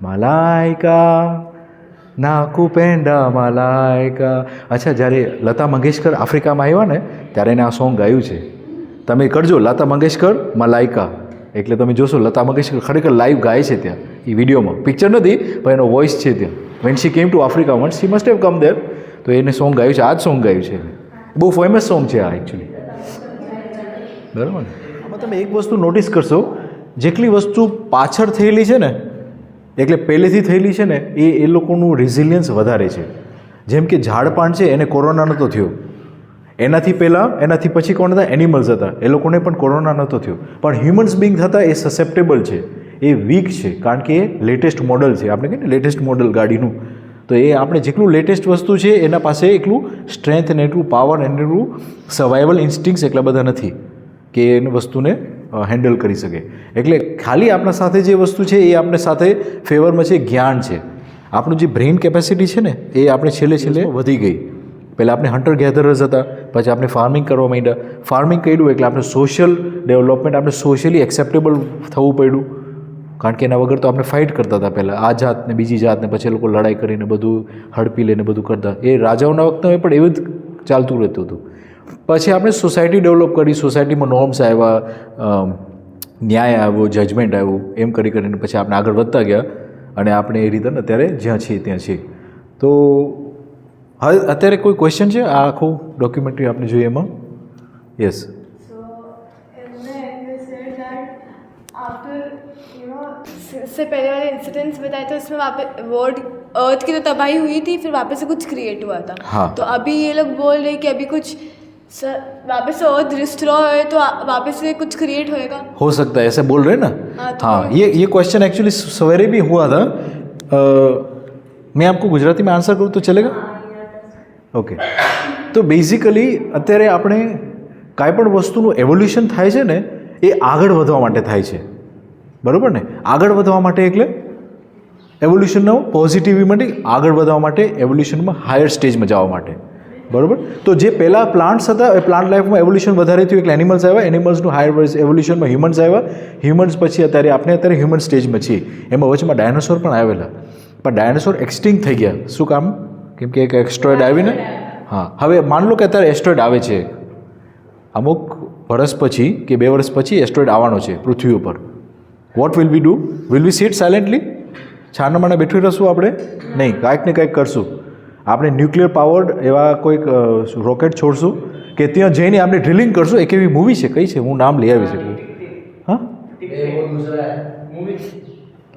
મલાઈકા નાકુપેન્ડા મલાઈકા. અચ્છા, જ્યારે લતા મંગેશકર આફ્રિકામાં આવ્યા ને ત્યારે એને આ સોંગ ગાયું છે. તમે કરજો લતા મંગેશકર મલાઈકા, એટલે તમે જોશો લતા મંગેશકર ખરેખર લાઈવ ગાય છે ત્યાં એ વિડીયોમાં. પિક્ચર નથી પણ એનો વોઇસ છે ત્યાં. When she came to Africa once she must have come there, તો એને સોંગ ગાયું છે. આ જ સોંગ ગાયું છે. બહુ ફેમસ સોંગ છે આ એકચ્યુઅલી. બરાબર ને? આમાં તમે એક વસ્તુ નોટિસ કરશો, જેટલી વસ્તુ પાછળ થયેલી છે ને એટલે પહેલેથી થયેલી છે ને એ લોકોનું રિઝિલિયન્સ વધારે છે. જેમ કે ઝાડપાન છે એને કોરોના નહોતો થયો, એનાથી પહેલાં એનાથી પછી કોણ હતા? એનિમલ્સ હતા, એ લોકોને પણ કોરોના નહોતો થયો. પણ હ્યુમન્સ બિંગ થતા એ સસેપ્ટેબલ છે, એ વીક છે, કારણ કે એ લેટેસ્ટ મોડલ છે. આપણે કહીએ ને લેટેસ્ટ મોડલ ગાડીનું, તો એ આપણે જેટલું લેટેસ્ટ વસ્તુ છે એના પાસે એટલું સ્ટ્રેન્થ અને એટલું પાવર અને એટલું સર્વાઈવલ ઇન્સ્ટિંક્ટ્સ એટલા બધા નથી કે એને વસ્તુને હેન્ડલ કરી શકે. એટલે ખાલી આપણા સાથે જે વસ્તુ છે એ આપણે સાથે ફેવરમાં છે જ્ઞાન છે. આપણું જે બ્રેઇન કેપેસિટી છે ને એ આપણે છેલ્લે વધી ગઈ. પહેલાં આપણે હન્ટર ગેધરર્સ હતા, પછી આપણે ફાર્મિંગ કરવા માંડ્યા. ફાર્મિંગ કર્યું એટલે આપણે સોશિયલ ડેવલપમેન્ટ, આપણે સોશિયલી એક્સેપ્ટેબલ થવું પડ્યું, કારણ કે એના વગર તો આપણે ફાઇટ કરતા હતા પહેલાં, આ જાત ને બીજી જાત ને, પછી એ લોકો લડાઈ કરીને બધું હડપી લઈને બધું કરતા. એ રાજાઓના વખતે પણ એવું જ ચાલતું રહેતું હતું. પછી આપણે સોસાયટી ડેવલપ કરી, સોસાયટીમાં નોર્મ્સ આવ્યા, ન્યાય આવ્યો, જજમેન્ટ આવ્યું, એમ કરી કરીને પછી આપણે આગળ વધતા ગયા અને આપણે એ રીતે અત્યારે જ્યાં છીએ ત્યાં છીએ. તો હવે અત્યારે કોઈ ક્વેશ્ચન છે આ આખું ડોક્યુમેન્ટરી આપણે જોઈએ એમાં? યસ. इससे पहले वाले इंसिडेंट्स बताए तो उसमें वापस वर्ल्ड अर्थ की तो तबाही हुई थी, फिर वापस से कुछ क्रिएट हुआ था. हाँ. तो अभी ये लोग बोल रहे हैं कि अभी कुछ वापस से अर्थ डिस्ट्रॉय है तो वापस से कुछ क्रिएट होएगा. हो सकता है, ऐसे बोल रहे हैं ना. हाँ, ये क्वेश्चन एक्चुअली सवेरे भी हुआ था. मैं आपको गुजराती में आंसर करूँ तो चलेगा? ઓકે. તો બેઝિકલી અત્યારે આપણે કાંઈ પણ વસ્તુનું એવોલ્યુશન થાય છે ને એ આગળ વધવા માટે થાય છે, બરાબર ને? આગળ વધવા માટે એટલે એવોલ્યુશનનો પોઝિટિવિટી, આગળ વધવા માટે એવોલ્યુશનમાં હાયર સ્ટેજમાં જવા માટે, બરાબર? તો જે પહેલાં પ્લાન્ટ્સ હતા એ પ્લાન્ટ લાઈફમાં એવોલ્યુશન વધારે થયું એટલે એનિમલ્સ આવ્યા, એનિમલ્સનું હાયર એવોલ્યુશનમાં હ્યુમન્સ આવ્યા, હ્યુમન્સ પછી અત્યારે હ્યુમન સ્ટેજમાં છીએ. એમાં વચમાં ડાયનોસોર પણ આવેલા, પણ ડાયનોસોર એક્સટિંક્ટ થઈ ગયા. શું કામ? કેમ કે એક એસ્ટ્રોઇડ આવીને, હા, હવે માન લો કે અત્યારે એસ્ટ્રોઇડ આવે છે, અમુક વર્ષ પછી કે 2 વર્ષ પછી એસ્ટ્રોઇડ આવવાનો છે પૃથ્વી ઉપર. What will we do? Will we sit silently? છાનામાના બેઠી રહીશું આપણે? નહીં, કાંઈક ને કાંઈક કરશું. આપણે ન્યુક્લિયર પાવર્ડ એવા કોઈક રોકેટ છોડશું કે ત્યાં જઈને આપણે ડ્રિલિંગ કરશું. એક એવી મૂવી છે, કઈ છે, હું નામ લઈ આવી શકું. હા,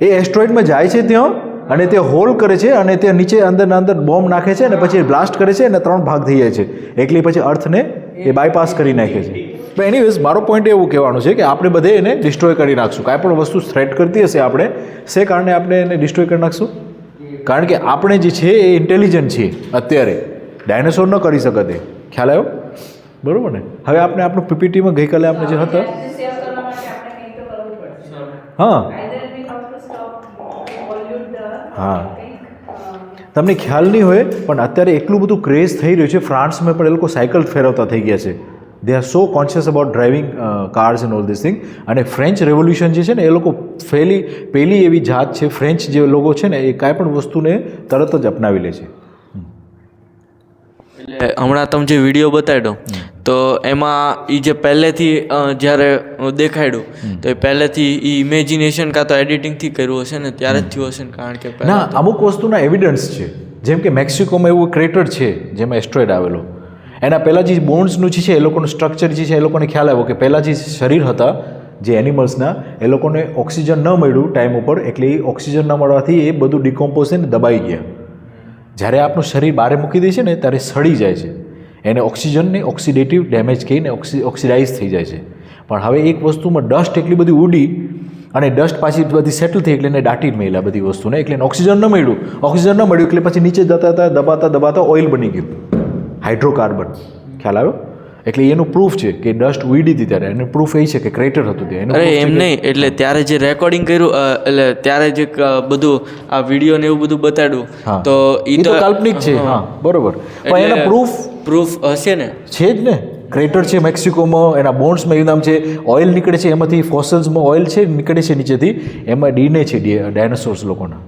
એ એસ્ટ્રોઇડમાં જાય છે ત્યાં અને તે હોલ કરે છે અને તે નીચે અંદર બોમ્બ નાખે છે અને પછી બ્લાસ્ટ કરે છે અને 3 ભાગ થઈ જાય છે. એટલે પછી અર્થને એ બાયપાસ કરી નાખે છે. પણ એનીવેઝ મારો પોઈન્ટ એવું કહેવાનું છે કે આપણે બધે એને ડિસ્ટ્રોય કરી નાખશું. કાંઈ પણ વસ્તુ થ્રેટ કરતી હશે આપણે શે કારણે આપણે એને ડિસ્ટ્રોય કરી નાખશું, કારણ કે આપણે જે છે એ ઇન્ટેલિજન્ટ છીએ. અત્યારે ડાયનોસોર ન કરી શકતે. ખ્યાલ આવ્યો? બરાબર ને? હવે આપણે આપણું પીપીટીમાં ગઈકાલે આપણે જે હતા, હા હા, તમને ખ્યાલ નહીં હોય પણ અત્યારે એટલું બધું ક્રેઝ થઈ રહ્યું છે. ફ્રાન્સમાં પણ એ લોકો સાયકલ ફેરવતા થઈ ગયા છે. They are so conscious about driving cars and all this thing. અને ફ્રેન્ચ રેવોલ્યુશન જે છે ને એ લોકો પહેલી એવી જાત છે, ફ્રેન્ચ જે લોકો છે ને એ કાંઈ પણ વસ્તુને તરત જ અપનાવી લે છે. એટલે હમણાં તમે જે વિડીયો બતાડ્યો તો એમાં એ જે પહેલેથી જ્યારે દેખાડ્યું તો એ પહેલેથી એ ઇમેજિનેશન કાં તો એડિટિંગથી કર્યું હશે ને ત્યારે જ થયું હશે ને, કારણ કે ના, અમુક વસ્તુના એવિડન્સ છે. જેમ કે મેક્સિકોમાં એવું ક્રેટર છે જેમાં એસ્ટ્રોઇડ આવેલો, એના પહેલાં જે બોન્ડ્સનું છે એ લોકોનું સ્ટ્રક્ચર જે છે એ લોકોને ખ્યાલ આવ્યો કે પહેલાં જે શરીર હતા જે એનિમલ્સના એ લોકોને ઓક્સિજન ન મળ્યું ટાઈમ ઉપર, એટલે એ ઓક્સિજન ન મળવાથી એ બધું ડિકોમ્પોઝ થઈને દબાઈ ગયા. જ્યારે આપણું શરીર બહાર મૂકી દે છે ને ત્યારે સડી જાય છે, એને ઓક્સિજનને ઓક્સિડેટિવ ડેમેજ કહીને ઓક્સિડાઇઝ થઈ જાય છે. પણ હવે એક વસ્તુમાં ડસ્ટ એટલી બધી ઉડી અને ડસ્ટ પાછી બધી સેટલ થઈ એટલે એને દાટી મળ્યા બધી વસ્તુને, એટલે એને ઓક્સિજન ન મળ્યું એટલે પછી નીચે જતા દબાતા ઓઇલ બની ગયું, હાઇડ્રોકાર્બન. ખ્યાલ આવ્યો? એટલે એનું પ્રૂફ છે કે ડસ્ટ ઉડી હતી ત્યારે, એનું પ્રૂફ એ છે કે ક્રેટર હતું ત્યાં. અરે એમ નહીં, એટલે ત્યારે જે રેકોર્ડિંગ કર્યું એટલે ત્યારે જે બધું આ વિડીયો ને એવું બધું બતાડ્યું તો એ તો કાલ્પનિક છે. હા, બરોબર. પણ એના પ્રૂફ હશે ને? છે જ ને. ક્રેટર છે મેક્સિકોમાં, એના બોન્ડ્સમાં એવું નામ છે, ઓઇલ નીકળે છે એમાંથી, ફોસલ્સમાં ઓઇલ છે નીકળે છે નીચેથી, એમાં ડીએનએ છે ડાયનાસોર્સ લોકોના.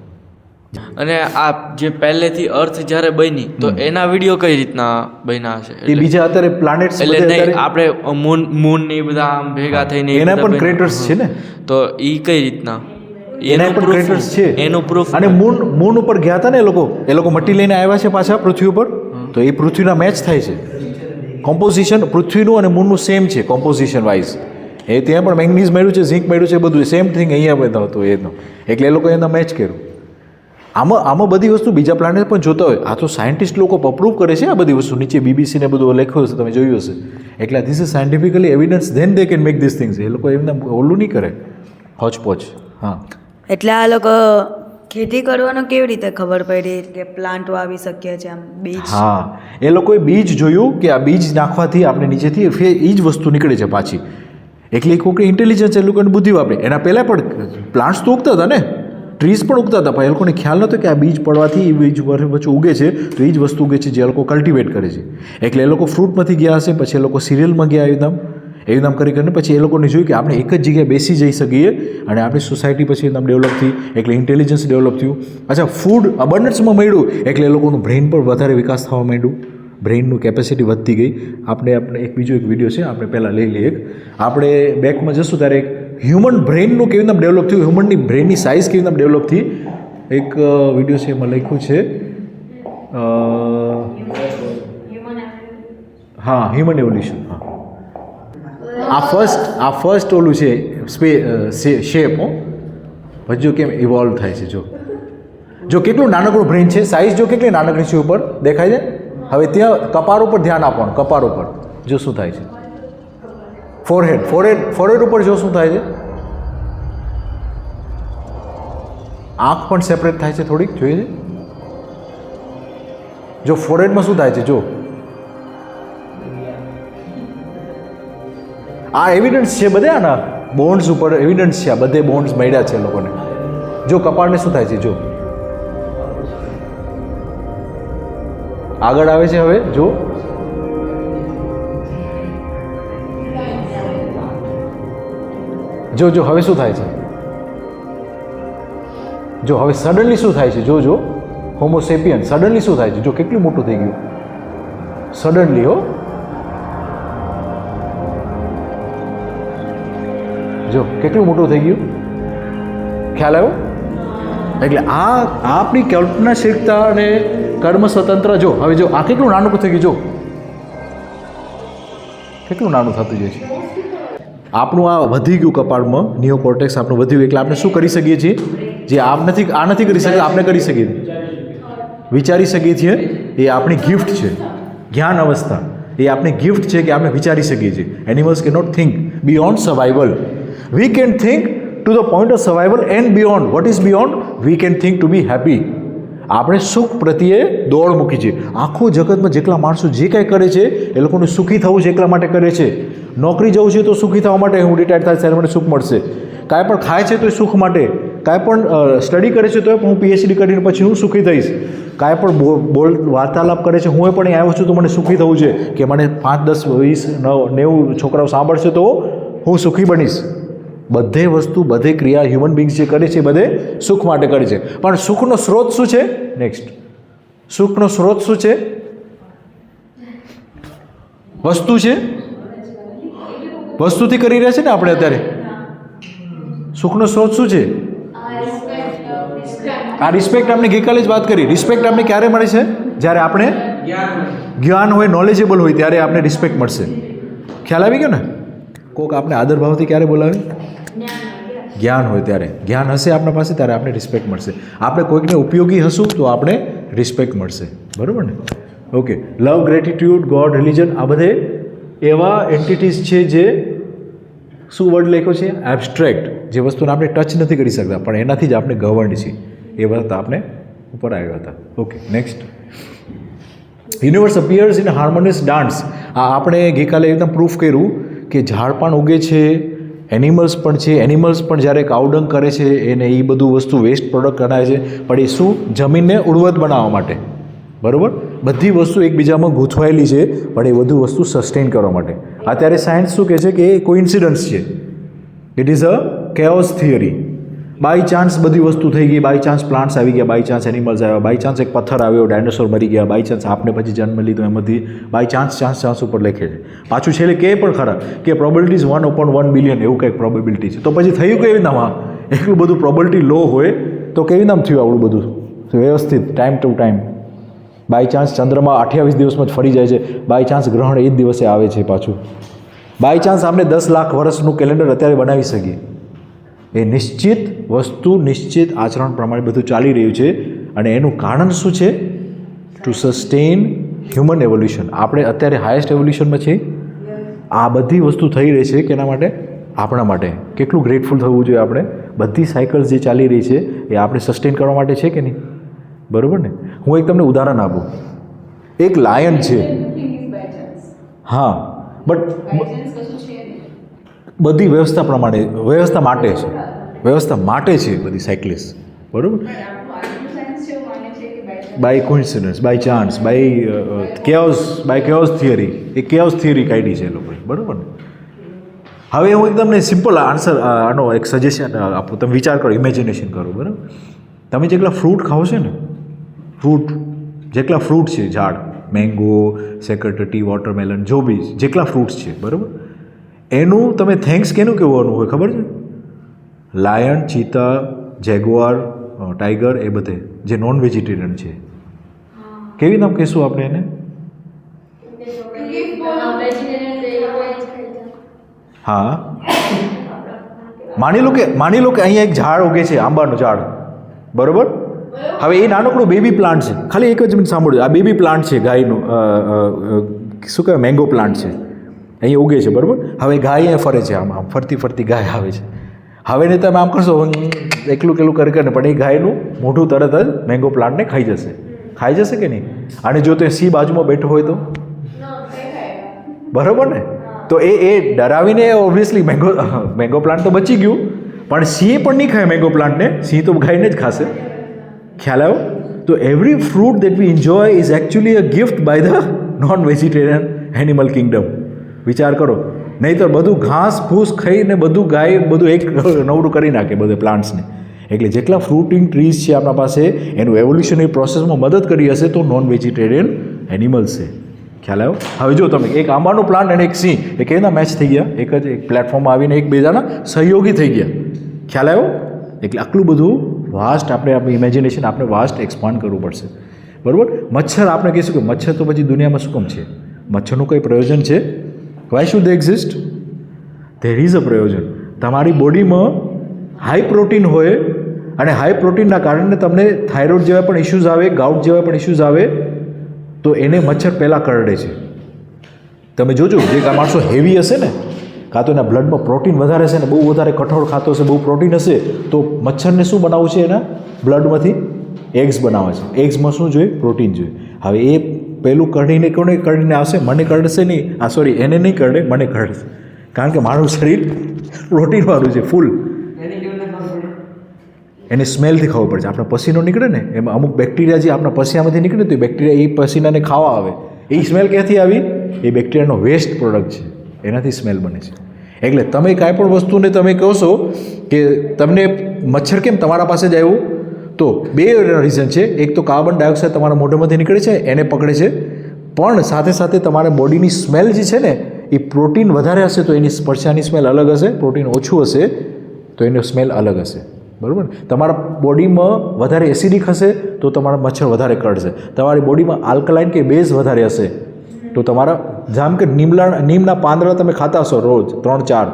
અને આ જે પહેલેથી અર્થ જ્યારે બની તો એના વિડીયો કઈ રીતના બન્યા હશે એ બીજા અત્યારે પ્લાનેટ્સ એટલે નહીં આપણે મૂન ને એ બધા આમ ભેગા થઈને એ એના બધા પણ બન્યા. ક્રેટર્સ છે ને, તો એ કઈ રીતના એના એનું પણ proof ક્રેટર્સ છે. એનું પ્રૂફ અને મૂન ઉપર ગયા હતા ને એ લોકો મટી લઈને આવ્યા છે પાછા પૃથ્વી ઉપર, તો એ પૃથ્વીના મેચ થાય છે. કોમ્પોઝિશન પૃથ્વીનું અને મૂનનું સેમ છે કોમ્પોઝિશન વાઇઝ. એ ત્યાં પણ મેંગનીઝ મળ્યું છે, ઝીંક મળ્યું છે, બધું સેમ થિંગ અહીંયા બધું હતું એનો. એટલે એ લોકો એના મેચ કર્યું. આમાં બધી વસ્તુ બીજા પ્લાનેટ પણ જોતા હોય. આ તો સાયન્ટિસ્ટ લોકો અપ્રૂવ કરે છે આ બધી વસ્તુ. નીચે BBC ને બધું લખ્યું હશે, તમે જોયું હશે. એટલે this is scientifically evidence, then they can make this things. એ લોકો એમને ઓલું નહીં કરે હોચપોચ. હા, એટલે આ લોકો ખેતી કરવાનો કેવી રીતે ખબર પડી કે પ્લાન્ટ વાવી શકીએ છીએ આમ બીજ? હા, એ લોકોએ બીજ જોયું કે આ બીજ નાખવાથી આપણે નીચેથી એ જ વસ્તુ નીકળે છે પાછી. એટલે એક વખત ઇન્ટેલિજન્સ એ લોકોની બુદ્ધિ વાપરે. એના પહેલાં પણ પ્લાન્ટ્સ તો ઉગતા હતા ને, ટ્રીઝ પણ ઉગતા હતા, પણ એ લોકોને ખ્યાલ નહોતો કે આ બીજ પડવાથી એ બીજ વચ્ચે ઉગે છે, તો એ જ વસ્તુ ઉગે છે જે લોકો કલ્ટિવેટ કરે છે. એટલે એ લોકો ફ્રૂટમાંથી ગયા હશે, પછી એ લોકો સિરિયલમાં ગયા એવી નામ કરીને પછી એ લોકોને જોયું કે આપણે એક જ જગ્યાએ બેસી જઈ શકીએ અને આપણી સોસાયટી પછી એકદમ ડેવલપ થઈ. એટલે ઇન્ટેલિજન્સ ડેવલપ થયું. અચ્છા, ફૂડ અબન્ડન્સમાં મળ્યું એટલે એ લોકોનું બ્રેઇન પર વધારે વિકાસ થવા માંડ્યું. બ્રેઇનનું કેપેસિટી વધતી ગઈ. આપણે એક બીજો એક વિડીયો છે, આપણે પહેલાં લઈ લઈએ. આપણે બેકમાં જશું ત્યારે એક હ્યુમન બ્રેઇનનું કેવી રીતે ડેવલપ થયું, હ્યુમનની બ્રેઇનની સાઇઝ કેવી રીતે ડેવલપ થઈ, એક વિડીયો છે, એમાં લખ્યું છે. હા, હ્યુમન એવોલ્યુશન. હા, આ ફર્સ્ટ ઓલું છે શેપ. પછી જો કેમ ઇવોલ્વ થાય છે, જો કેટલું નાનકડું બ્રેઇન છે, સાઇઝ જો કેટલી નાનકડી છે ઉપર દેખાય છે. હવે ત્યાં કપાળ ઉપર ધ્યાન આપવાનું, કપાળ ઉપર જો શું થાય છે. ફોરહેડ ઉપર જો શું થાય છે. આંખ પણ સેપરેટ થાય છે થોડીક, જોઈએ છે. જો ફોરહેડમાં શું થાય છે, જો આ એવિડન્સ છે બધે. આના બોન્ડ્સ ઉપર એવિડન્સ છે, આ બધે બોન્ડ્સ મળ્યા છે લોકોને. જો કપાળને શું થાય છે, જો આગળ આવે છે. હવે જો હવે શું થાય છે, જો હવે સડનલી શું થાય છે, જો હોમોસેપિયન સડનલી શું થાય છે, જો કેટલું મોટું થઈ ગયું સડનલી. જો કેટલું મોટું થઈ ગયું, ખ્યાલ આવ્યો? એટલે આ આપણી કલ્પનાશીલતા અને કર્મ સ્વતંત્ર. જો હવે જો આ કેટલું નાનું થઈ ગયું, જો કેટલું નાનું થતું જાય છે. આપણું આ વધી ગયું કપાળમાં, નિયોકોર્ટેક્સ આપણું વધ્યું. એટલે આપણે શું કરી શકીએ છીએ, જે આ નથી કરી શકતા, આપણે કરી શકીએ છીએ, વિચારી શકીએ છીએ. એ આપણી ગિફ્ટ છે. જ્ઞાન અવસ્થા એ આપણી ગિફ્ટ છે કે આપણે વિચારી શકીએ છીએ. એનિમલ્સ કે not think beyond survival. We can think to the point of survival and beyond. What is beyond? We can think to be happy. આપણે સુખ પ્રત્યે દોડ મૂકી છે. આખું જગતમાં જેટલા માણસો જે કાંઈ કરે છે એ લોકોને સુખી થવું છે એટલા માટે કરે છે. નોકરી જવું છે તો સુખી થવા માટે, હું રિટાયર થાય ત્યારે મને સુખ મળશે. કાંઈ પણ ખાય છે તો એ સુખ માટે. કાંઈ પણ સ્ટડી કરે છે તો હું PhD કરીને પછી હું સુખી થઈશ. કાંઈ પણ વાર્તાલાપ કરે છે, હું પણ અહીં આવ્યો છું તો મને સુખી થવું છે કે મને 5, 10, 20, 90 છોકરાઓ સાંભળશે તો હું સુખી બનીશ. બધે વસ્તુ, બધે ક્રિયા હ્યુમન બિંગ્સ જે કરે છે બધે સુખ માટે કરે છે. પણ સુખનો સ્ત્રોત શું છે? નેક્સ્ટ, સુખનો સ્ત્રોત શું છે? વસ્તુ છે. વસ્તુથી કરી રહ્યા છે ને આપણે અત્યારે. સુખનો સ્ત્રોત શું છે? આ રિસ્પેક્ટ આપણે ગઈકાલે જ વાત કરી. રિસ્પેક્ટ આપણે ક્યારે મળે છે? જ્યારે આપણે જ્ઞાન હોય, નોલેજેબલ હોય ત્યારે આપણે રિસ્પેક્ટ મળશે. ખ્યાલ આવી ગયો ને? કોઈક આપણે આદર ભાવથી ક્યારે બોલાવે? જ્ઞાન હોય ત્યારે. જ્ઞાન હશે આપણા પાસે ત્યારે આપણે રિસ્પેક્ટ મળશે. આપણે કોઈકને ઉપયોગી હશું તો આપણે રિસ્પેક્ટ મળશે. બરાબર ને? ઓકે. લવ, ગ્રેટિટ્યૂડ, ગોડ, રિલિજન, આ બધે એવા એન્ટિટીઝ છે જે શું વર્ડ લખ્યો છે? એબ્સ્ટ્રેક્ટ. જે વસ્તુને આપણે ટચ નથી કરી શકતા પણ એનાથી જ આપણે ગવર્ન્ડ છીએ. એ વખત આપણે ઉપર આવ્યા હતા. Okay, next. Universe appears in harmonious dance. આ આપણે ગઈકાલે એકદમ પ્રૂફ કર્યું કે ઝાડ પણ ઉગે છે, એનિમલ્સ પણ છે. એનિમલ્સ પણ જ્યારે કાઉડંગ કરે છે એને એ બધું વસ્તુ વેસ્ટ પ્રોડક્ટ ગણાય છે, પણ એ શું? જમીનને ઉર્વર બનાવવા માટે. બરાબર? બધી વસ્તુ એકબીજામાં ગૂંથવાયેલી છે પણ એ બધું વસ્તુ સસ્ટેન કરવા માટે. અત્યારે સાયન્સ શું કહે છે કે એ કોઇન્સિડન્સ છે. It is a chaos theory. By chance બધી વસ્તુ થઈ ગઈ, બાય ચાન્સ પ્લાન્ટ્સ આવી ગયા, બાય ચાન્સ એનિમલ્સ આવ્યા, બાય ચાન્સ એક પથ્થર આવ્યો, ડાયનોસોર મરી ગયા, બાય ચાન્સ આપને પછી જન્મ લીધો, એમાંથી બાય ચાન્સ ઉપર લખે છે. પાછું છેલ્લે કહે પણ ખરા કે પ્રોબેબિલિટી ઇઝ 1/1 બિલિયન, એવું કંઈક પ્રોબેબિલિટી છે. તો પછી થયું કેવી રીતના? એટલું બધું પ્રોબેબિલિટી લો હોય તો કેવી નામ થયું આવડું બધું વ્યવસ્થિત time to time? By chance ચંદ્રમાં 28 દિવસમાં જ ફરી જાય છે, બાય ચાન્સ ગ્રહણ એ જ દિવસે આવે છે પાછું. બાય ચાન્સ આપણે 10 લાખ વર્ષનું કેલેન્ડર અત્યારે બનાવી શકીએ. એ નિશ્ચિત વસ્તુ નિશ્ચિત આચરણ પ્રમાણે બધું ચાલી રહ્યું છે. અને એનું કારણ શું છે? Two sustain human evolution. આપણે અત્યારે હાઈએસ્ટ એવોલ્યુશનમાં છીએ. આ બધી વસ્તુ થઈ રહી છે કે એના માટે? આપણા માટે. કેટલું ગ્રેટફુલ થવું જોઈએ આપણે? બધી સાયકલ્સ જે ચાલી રહી છે એ આપણે સસ્ટેન કરવા માટે છે કે નહીં? બરાબર ને? હું એક તમને ઉદાહરણ આપું. એક લાયન છે, હા, બટ બધી વ્યવસ્થા પ્રમાણે, વ્યવસ્થા માટે છે, વ્યવસ્થા માટે છે બધી સાયકલિસ્ટ, બરાબર? By coincidence, by chance, by chaos theory. એ કેઓસ થિયરી કાઢી છે એ લોકોએ, બરાબર ને? હવે હું તમને સિમ્પલ આન્સર, આનો એક સજેશન આપું. તમે વિચાર કરો, ઇમેજિનેશન કરો, બરાબર? તમે જેટલા ફ્રૂટ ખાઓ છો ને, જેટલા ફ્રૂટ છે, ઝાડ, મેંગો, સેકરટટી, વોટરમેલન, જો બી જેટલા ફ્રૂટ્સ છે, બરાબર, એનું તમે થેન્ક્સ કેનું કહેવાનું હોય ખબર છે? લાયન, ચીતા, જેગુઆર, ટાઈગર, એ બધે જે નોન વેજીટેરિયન છે, કેવી નામ કહીશું આપણે એને? હા, માની લો કે અહીંયા એક ઝાડ ઉગે છે, આંબાનું ઝાડ, બરાબર? હવે એ નાનકડું બેબી પ્લાન્ટ છે. ખાલી એક જ મિનિટ સાંભળ્યું. આ બેબી પ્લાન્ટ છે ગાયનું, શું કહેવાય, મેંગો પ્લાન્ટ છે, અહીંયા ઉગે છે, બરાબર? હવે ગાય અહીંયા ફરે છે, આમ ફરતી ગાય આવે છે. હવે ને તમે આમ કરશો એકલું કરીને, પણ એ ગાયનું મોઢું તરત જ મેંગો પ્લાન્ટને ખાઈ જશે કે નહીં? અને જો તે સિંહ બાજુમાં બેઠો હોય તો, બરાબર ને? તો એ ડરાવીને ઓબ્વિયસલી મેંગો પ્લાન્ટ તો બચી ગયું, પણ સિંહ પણ નહીં ખાય મેંગો પ્લાન્ટને. સિંહ તો ગાયને જ ખાશે. ખ્યાલ આવ્યો? તો every fruit that we enjoy is actually a gift by the non vegetarian animal kingdom. વિચાર કરો, નહીંતર બધું ઘાસ ફૂસ ખાઈને બધું ગાય બધું એક નવરું કરી નાખે બધે પ્લાન્ટ્સને. એટલે જેટલા ફ્રૂટિંગ ટ્રીઝ છે આપણા પાસે, એનું એવોલ્યુશનરી પ્રોસેસમાં મદદ કરી હશે તો નોન વેજીટેરિયન એનિમલ્સ છે. ખ્યાલ આવ્યો? હવે જો તમે એક આંબાનો પ્લાન્ટ અને એક સિંહ, એ કેવી રીતના મેચ થઈ ગયા? એક જ એક પ્લેટફોર્મમાં આવીને એકબીજાના સહયોગી થઈ ગયા. ખ્યાલ આવ્યો? એટલે આટલું બધું વાસ્ટ આપણી ઇમેજિનેશન આપણે વાસ્ટ એક્સપાન્ડ કરવું પડશે, બરાબર? મચ્છર આપણે કહીશું કે મચ્છર તો પછી દુનિયામાં શું કામ છે? મચ્છરનું કંઈ પ્રયોજન છે? Why should they exist? There is a પ્રયોજન. તમારી બોડીમાં હાઈ પ્રોટીન હોય, અને હાઈ પ્રોટીનના કારણે તમને થાઇરોઇડ જેવા પણ ઇશ્યુઝ આવે, ગાઉટ જેવા પણ ઇશ્યુઝ આવે, તો એને મચ્છર પહેલાં કરડે છે. તમે જોજો, જે માણસો હેવી હશે ને, કાં તો એના બ્લડમાં પ્રોટીન વધારે હશે ને, બહુ વધારે કઠોળ ખાતો હશે, બહુ પ્રોટીન હશે, તો મચ્છરને શું બનાવવું છે? એના બ્લડમાંથી એગ્સ બનાવે છે. એગ્સમાં શું જોઈએ? પ્રોટીન જોઈએ. હવે એ પહેલું કરડીને આવશે, મને કરડશે નહીં, સોરી, એને નહીં કરડે, મને કરડશે, કારણ કે મારું શરીર પ્રોટીનવાળું છે ફૂલ. એને સ્મેલથી ખબર પડશે. આપણો પસીનો નીકળે ને, એમાં અમુક બેક્ટેરિયા જે આપણા પસીનામાંથી નીકળે, તો એ બેક્ટેરિયા એ પસીનાને ખાવા આવે. એ સ્મેલ ક્યાંથી આવી? એ બેક્ટેરિયાનો વેસ્ટ પ્રોડક્ટ છે, એનાથી સ્મેલ બને છે. એટલે તમે કાંઈ પણ વસ્તુને તમે કહો છો કે તમને મચ્છર કેમ તમારા પાસે જ આવ્યું, તો બે રીઝન છે. એક તો કાર્બન ડાયોક્સાઇડ તમારા મોઢામાંથી નીકળે છે, એને પકડે છે, પણ સાથે તમારા બોડીની સ્મેલ જે છે ને, એ પ્રોટીન વધારે હશે તો એની સ્પર્શાની સ્મેલ અલગ હશે, પ્રોટીન ઓછું હશે તો એની સ્મેલ અલગ હશે, બરાબર? તમારા બોડીમાં વધારે એસિડિક હશે તો તમારા મચ્છર વધારે કરડશે. તમારી બોડીમાં આલ્કલાઇન કે બેઝ વધારે હશે તો તમારા, જેમ કે નીમના પાંદડા તમે ખાતા હશો રોજ 3-4,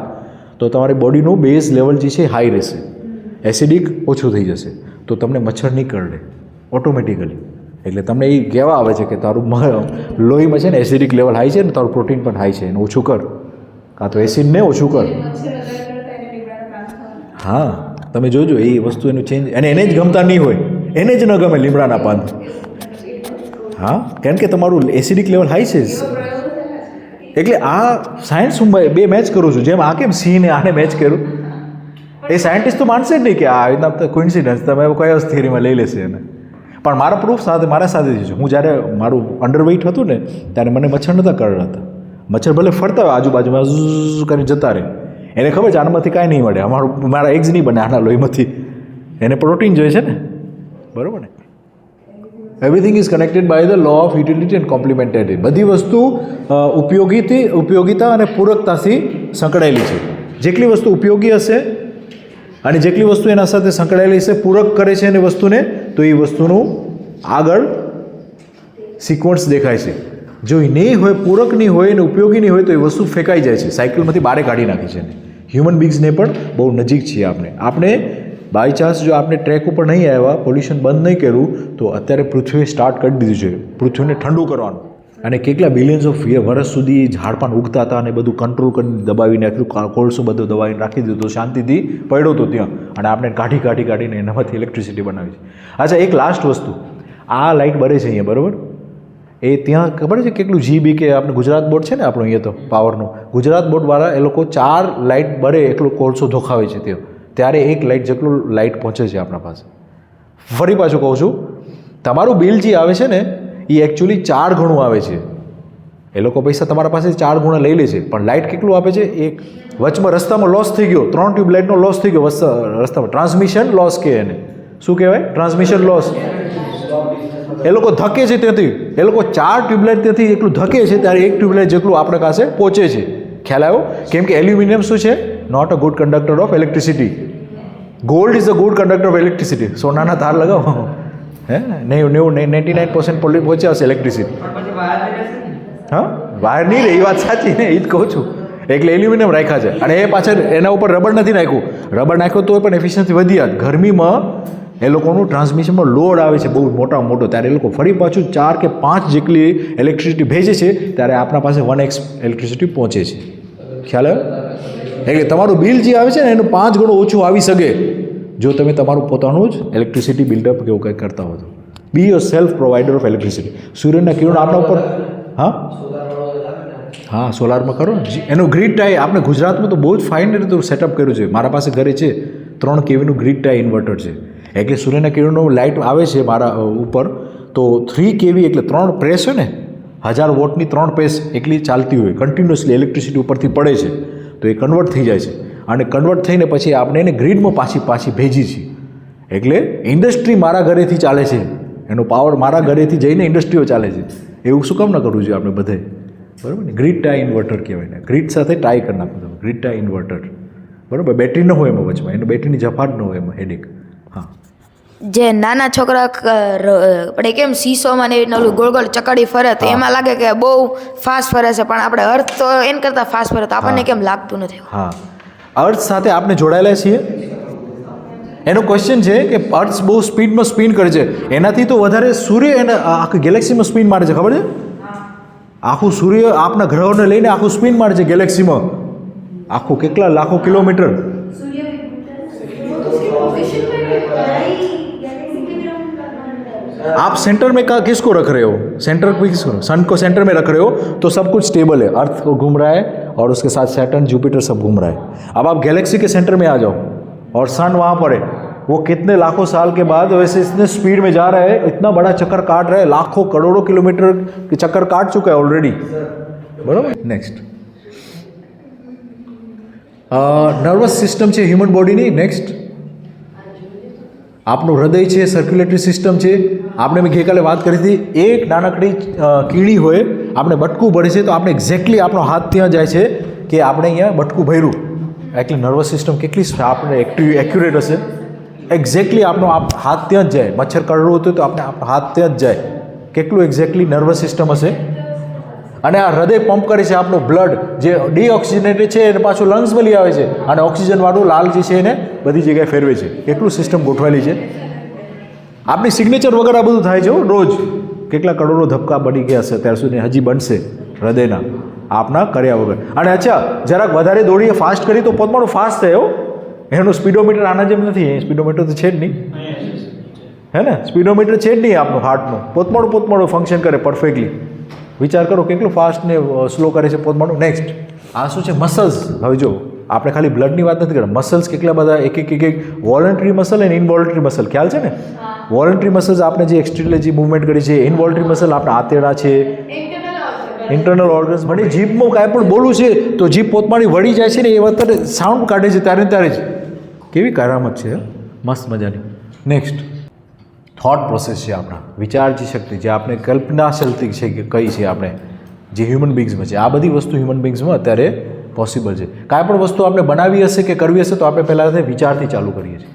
તો તમારી બોડીનું બેઝ લેવલ જે છે હાઈ રહેશે, એસિડિક ઓછું થઈ જશે, તો તમને મચ્છર નહીં કરડે ઓટોમેટિકલી. એટલે તમને એ કહેવા આવે છે કે તારું લોહીમાં છે ને એસિડિક લેવલ હાઈ છે ને, તારું પ્રોટીન પણ હાઈ છે, એને ઓછું કર, કાં તો એસિડને ઓછું કર. હા, તમે જોજો એ વસ્તુ એનું ચેન્જ, અને એને જ ગમતા નહીં હોય, એને જ ન ગમે લીમડાના પાન. હા, કારણ કે તમારું એસિડિક લેવલ હાઈ છે. એટલે આ સાયન્સ હું બે મેચ કરું છું, જેમ આ કેમ સિંહને આને મેચ કર્યું, એ સાયન્ટિસ્ટ તો માનશે જ નહીં કે આ રીતના કોઇન્સિડન્સ તમે કયા થિયરીમાં લઈ લેશે એને. પણ મારા પ્રૂફ મારા સાથે જ છે. હું જ્યારે મારું અંડરવેઇટ હતું ને, ત્યારે મને મચ્છર નહોતા કરડતા. મચ્છર ભલે ફરતા હોય આજુબાજુમાં ઝૂ કરીને જતા રહે, એને ખબર છે આનામાંથી કાંઈ નહીં મળે, મારા એગ્સ નહીં બને આના લોહીમાંથી, એને પ્રોટીન જોઈએ છે ને, બરાબર ને? Everything is connected by the law of utility and complementary. બધી વસ્તુ ઉપયોગિતા અને પૂરકતાથી સંકળાયેલી છે. જેટલી વસ્તુ ઉપયોગી હશે અને જેટલી વસ્તુ એના સાથે સંકળાયેલી હશે, પૂરક કરે છે એને વસ્તુને, તો એ વસ્તુનું આગળ સિક્વન્સ દેખાય છે. જો એ નહીં હોય, પૂરક નહીં હોય અને ઉપયોગી નહીં હોય, તો એ વસ્તુ ફેંકાઈ જાય છે, સાયકલમાંથી બહાર કાઢી નાખી છે. હ્યુમન બિંગ્સને પણ બહુ નજીક છીએ આપણે બાય ચાન્સ જો આપણે ટ્રેક ઉપર નહીં આવ્યા, પોલ્યુશન બંધ નહીં કર્યું, તો અત્યારે પૃથ્વીએ સ્ટાર્ટ કરી દીધું છે પૃથ્વીને ઠંડુ કરવાનું. અને કેટલા બિલિયન્સ ઓફ વર્ષ સુધી ઝાડપાન ઉગતા હતા અને બધું કંટ્રોલ કરીને દબાવીને આટલું કોળસો બધું દબાવીને રાખી દીધું તો શાંતિથી પડ્યો હતો ત્યાં, અને આપણે કાઢીને એનામાંથી ઇલેક્ટ્રિસિટી બનાવી છે. અચ્છા, એક લાસ્ટ વસ્તુ, આ લાઇટ બળે છે અહીંયા, બરાબર? એ ત્યાં ખબર છે કેટલું GB કે આપણે ગુજરાત બોર્ડ છે ને આપણું અહીંયા તો પાવરનું, ગુજરાત બોર્ડવાળા એ લોકો 4 લાઇટ બળે એટલો કોળસો ધોખાવે છે ત્યાં, ત્યારે 1 લાઇટ જેટલું લાઇટ પહોંચે છે આપણા પાસે. ફરી પાછું કહું છું, તમારું બિલ જે આવે છે ને એ એકચ્યુઅલી 4 ગણું આવે છે. એ લોકો પૈસા તમારા પાસે 4 ગુણા લઈ લે છે, પણ લાઇટ કેટલું આપે છે? એક વચમાં રસ્તામાં લોસ થઈ ગયો, 3 ટ્યુબ લાઇટનો લોસ થઈ ગયો રસ્તામાં, ટ્રાન્સમિશન લોસ કહે એને. શું કહેવાય? Transmission loss. એ લોકો ધકે છે ત્યાંથી, એ લોકો 4 ટ્યુબલાઇટ ત્યાંથી એટલું ધકે છે ત્યારે 1 ટ્યુબલાઇટ જેટલું આપણા પાસે પહોંચે છે. ખ્યાલ આવ્યો? કેમ કે એલ્યુમિનિયમ શું છે? Not a good conductor of electricity. Gold is a good conductor of electricity. સોનાના તાર લગાવો, હે, 99% પહોંચ્યા હશે ઇલેક્ટ્રિસિટી. હા, વાયર નહીં રહે, એ વાત સાચી ને, એ જ કહું છું. એટલે એલ્યુમિનિયમ રાખ્યા છે, અને એ પાછળ એના ઉપર રબર નથી નાખ્યું. રબર નાખ્યો તો પણ એફિશિયન્સી વધી જાત. ગરમીમાં એ લોકોનું ટ્રાન્સમિશનમાં લોડ આવે છે બહુ મોટામાં મોટો, ત્યારે એ લોકો ફરી પાછું 4 કે 5 જેટલી ઇલેક્ટ્રિસિટી ભેજે છે, ત્યારે આપણા પાસે 1x ઇલેક્ટ્રિસિટી પહોંચે છે. ખ્યાલ આવ્યો? એટલે તમારું બિલ જે આવે છે ને એનું 5 ગણું ઓછું આવી શકે જો તમે તમારું પોતાનું જ ઇલેક્ટ્રિસિટી બિલ્ડઅપ કે એવું કંઈક કરતા હો તો. બી your self provider of electricity. સૂર્યના કિરણ આપણા ઉપર, હા સોલારમાં કરો ને. એનું ગ્રીડ ટાઈ આપણે ગુજરાતમાં તો બહુ જ ફાઇન રીતે સેટઅપ કર્યું છે. મારા પાસે ઘરે છે 3 kVનું ગ્રીડ ટાઈ ઇન્વર્ટર છે. એટલે સૂર્યના કિરણનો લાઇટ આવે છે મારા ઉપર તો 3 kV એટલે 3 પ્રેસ હોય ને, 1000 વોટની 3 પ્રેસ એટલી ચાલતી હોય કન્ટિન્યુઅસલી ઇલેક્ટ્રિસિટી ઉપરથી પડે છે, તો એ કન્વર્ટ થઈ જાય છે, અને કન્વર્ટ થઈને પછી આપણે એને ગ્રીડમાં પાછી ભેજી છીએ. એટલે ઇન્ડસ્ટ્રી મારા ઘરેથી ચાલે છે, એનો પાવર મારા ઘરેથી જઈને ઇન્ડસ્ટ્રીઓ ચાલે છે. એવું શું કામ ન કરવું જોઈએ આપણે બધે? બરાબર ને? ગ્રીડ ટાઈ ઇન્વર્ટર કહેવાય ને, ગ્રીડ સાથે ટાઈ કરી નાખો તમે, ગ્રીડ ટાઈ ઇન્વર્ટર. બરાબર? બેટરી ન હોય એમાં વચમાં, એનું બેટરીની જફાટ ન હોય એમાં, હેડેક. હા, જે નાના છોકરા આપણે કેમ શીશોમાં ને ઓલું ગોળ ગોળ ચકડી ફરે તો એમાં લાગે કે બહુ ફાસ્ટ ફરે છે, પણ આપણે અર્થ તો એન કરતાં ફાસ્ટ ફરે તો આપણને કેમ લાગતું નથી? હા, અર્થ સાથે આપણે જોડાયેલા છીએ. એનો ક્વેશ્ચન છે કે અર્થ બહુ સ્પીડમાં સ્પિન કરે છે, એનાથી તો વધારે સૂર્ય એને આખી ગેલેક્સીમાં સ્પિન મારે છે. ખબર છે? આખું સૂર્ય આપણા ગ્રહોને લઈને આખું સ્પિન મારે છે ગેલેક્સીમાં, આખું કેટલા લાખો કિલોમીટર. आप सेंटर में किसको रख रहे हो? सेंटर पे किसको? सन को सेंटर में रख रहे हो तो सब कुछ स्टेबल है, अर्थ को घूम रहा है और उसके साथ सैटर्न जुपिटर सब घूम रहा है. अब आप गैलेक्सी के सेंटर में आ जाओ और सन वहाँ पर है, वो कितने लाखों साल के बाद वैसे इतने स्पीड में जा रहा है, इतना बड़ा चक्कर काट रहा है, लाखों करोड़ों किलोमीटर के चक्कर काट चुका है ऑलरेडी. बराबर? नेक्स्ट નર્વસ સિસ્ટમ છે હ્યુમન બોડીની. નેક્સ્ટ આપણું હૃદય છે, સર્ક્યુલેટરી સિસ્ટમ છે. આપણે મેં ગઈકાલે વાત કરી હતી, એક નાનકડી કીડી હોય, આપણે બટકું ભરે છે તો આપણે એક્ઝેક્ટલી આપણો હાથ ત્યાં જાય છે કે આપણે અહીંયા બટકું ભર્યું. એટલે નર્વસ સિસ્ટમ કેટલી આપણે એક્યુરેટ હશે, એક્ઝેક્ટલી આપણો હાથ ત્યાં જ જાય. મચ્છર કરડવું હતું તો આપણે આપણો હાથ ત્યાં જ જાય, કેટલું એક્ઝેક્ટલી નર્વસ સિસ્ટમ હશે. અને આ હૃદય પંપ કરે છે આપણું બ્લડ, જે ડીઓક્સિજનેટેડ છે એને પાછું લંગ્સમાં લઈ આવે છે, અને ઓક્સિજનવાળું લાલ જે છે એને બધી જગ્યાએ ફેરવે છે. કેટલું સિસ્ટમ ગોઠવાયેલી છે. આપણી સિગ્નેચર વગર આ બધું થાય છે રોજ. કેટલા કરોડો ધબકા બની ગયા હશે અત્યાર સુધી, હજી બનશે હૃદયના આપના કર્યા વગર. અને અચ્છા, જરાક વધારે દોડીએ, ફાસ્ટ કરી તો પોતમાનું ફાસ્ટ થયો. એનું સ્પીડોમીટર આના જેમ નથી, સ્પીડોમીટર તો છે જ નહીં, હે ને? સ્પીડોમીટર છે જ નહીં આપણું હાર્ટનું. પોતમાનું ફંક્શન કરે પરફેક્ટલી. વિચાર કરો કેટલું ફાસ્ટ ને સ્લો કરે છે પોતમાનું. નેક્સ્ટ આ શું છે? મસલ્સ. હવે જો આપણે ખાલી બ્લડની વાત નથી કરતા, મસલ્સ કેટલા બધા, એક વોલન્ટરી મસલ અને ઇનવોલન્ટરી મસલ. ખ્યાલ છે ને? વોલન્ટરી મસલ્સ આપણે જે એક્સ્ટ્રીમલી જે મૂવમેન્ટ કરી છે, ઇનવોલન્ટરી મસલ આપણા આંતરડા છે, ઇન્ટરનલ ઓર્ગન્સ. મને જીભમાં કાંઈ પણ બોલવું છે તો જીભ પોતમાની વળી જાય છે ને, એ વખતે સાઉન્ડ કાઢે છે ત્યારે જ. કેવી કરામત છે, મસ્ત મજાની. નેક્સ્ટ થોટ પ્રોસેસ છે આપણા વિચારજી શક્તિ જે આપણે કલ્પના શક્તિ છે કે કઈ છે આપણે જે હ્યુમન બિંગ્સમાં છે આ બધી વસ્તુ હ્યુમન બિંગ્સમાં અત્યારે પોસિબલ છે કાંઈ પણ વસ્તુ આપણે બનાવી હશે કે કરવી હશે તો આપણે પહેલાં વિચારથી ચાલુ કરીએ છીએ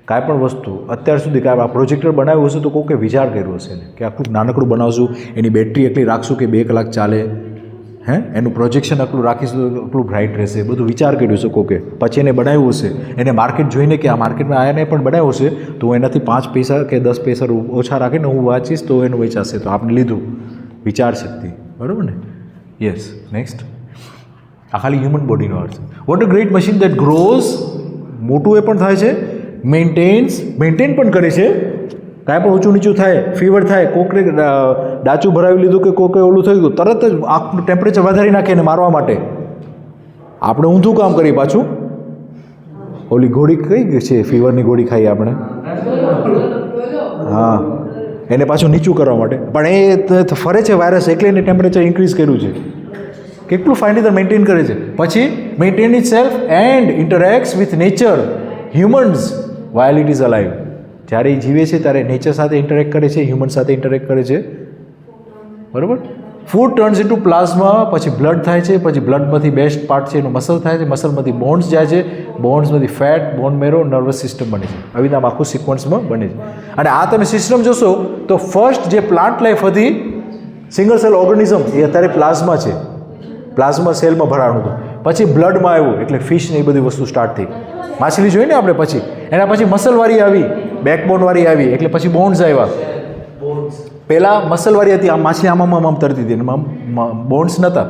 કાંઈ પણ વસ્તુ અત્યાર સુધી કાંઈ આ પ્રોજેક્ટર બનાવ્યું હશે તો કોકે વિચાર કર્યો હશે ને કે આટલું નાનકડું બનાવશું એની બેટરી એટલી રાખશું કે 2 કલાક ચાલે હે એનું પ્રોજેક્શન આટલું રાખીશું તો એટલું બ્રાઇટ રહેશે બધું વિચાર કર્યું છે કોકે પછી એને બનાવ્યું હશે એને માર્કેટ જોઈને કે આ માર્કેટમાં આને પણ બનાવ્યું હશે તો હું એનાથી 5 પૈસા કે 10 પૈસા ઓછા રાખીને હું વાંચીશ તો એનું વેચાશે તો આપણે લીધું વિચાર શક્તિ બરાબર ને યસ નેક્સ્ટ આ ખાલી હ્યુમન બોડીનો અર્થ છે what a great machine that grows મોટું એ પણ થાય છે મેન્ટેન પણ કરે છે કાંઈ પણ ઊંચું નીચું થાય ફીવર થાય કોકને ડાચું ભરાવી લીધું કે કોકે ઓલું થઈ ગયું તરત જ આંખનું ટેમ્પરેચર વધારી નાખે એને મારવા માટે આપણે ઊંધું કામ કરીએ પાછું ઓલી ગોળી કઈ છે ફીવરની ગોળી ખાઈએ આપણે હા એને પાછું નીચું કરવા માટે પણ એ ફરે છે વાયરસ એટલે એને ટેમ્પરેચર ઇન્ક્રીઝ કર્યું છે કેટલું ફાઇન રીતે મેન્ટેન કરે છે પછી maintain itself and interacts with nature humans while it is alive જ્યારે એ જીવે છે ત્યારે નેચર સાથે ઇન્ટરેક્ટ કરે છે હ્યુમન સાથે ઇન્ટરેક્ટ કરે છે બરાબર ફૂડ ટર્ન્સ ઇન્ટુ પ્લાઝમા પછી બ્લડ થાય છે પછી બ્લડમાંથી બેસ્ટ પાર્ટ છે એનું મસલ થાય છે મસલમાંથી બોન્ડ્સ જાય છે બોન્ડ્સમાંથી ફેટ બોન મેરો નર્વસ સિસ્ટમ બને છે આવી રીતે આખું સિક્વન્સમાં બને છે અને આ તમે સિસ્ટમ જોશો તો ફર્સ્ટ જે પ્લાન્ટ લાઈફ હતી સિંગલ સેલ ઓર્ગેનિઝમ એ અત્યારે પ્લાઝમા છે પ્લાઝમા સેલમાં ભરાણું હતું પછી બ્લડમાં આવ્યું એટલે ફિશ ને એ બધી વસ્તુ સ્ટાર્ટ થઈ માછલી જોઈ ને આપણે પછી એના પછી મસલવાળી આવી બેકબોનવાળી આવી એટલે પછી બોન્ડ્સ આવ્યા પહેલાં મસલવાળી હતી આમ માછલી આમ તરતી હતી બોન્ડ્સ નહોતા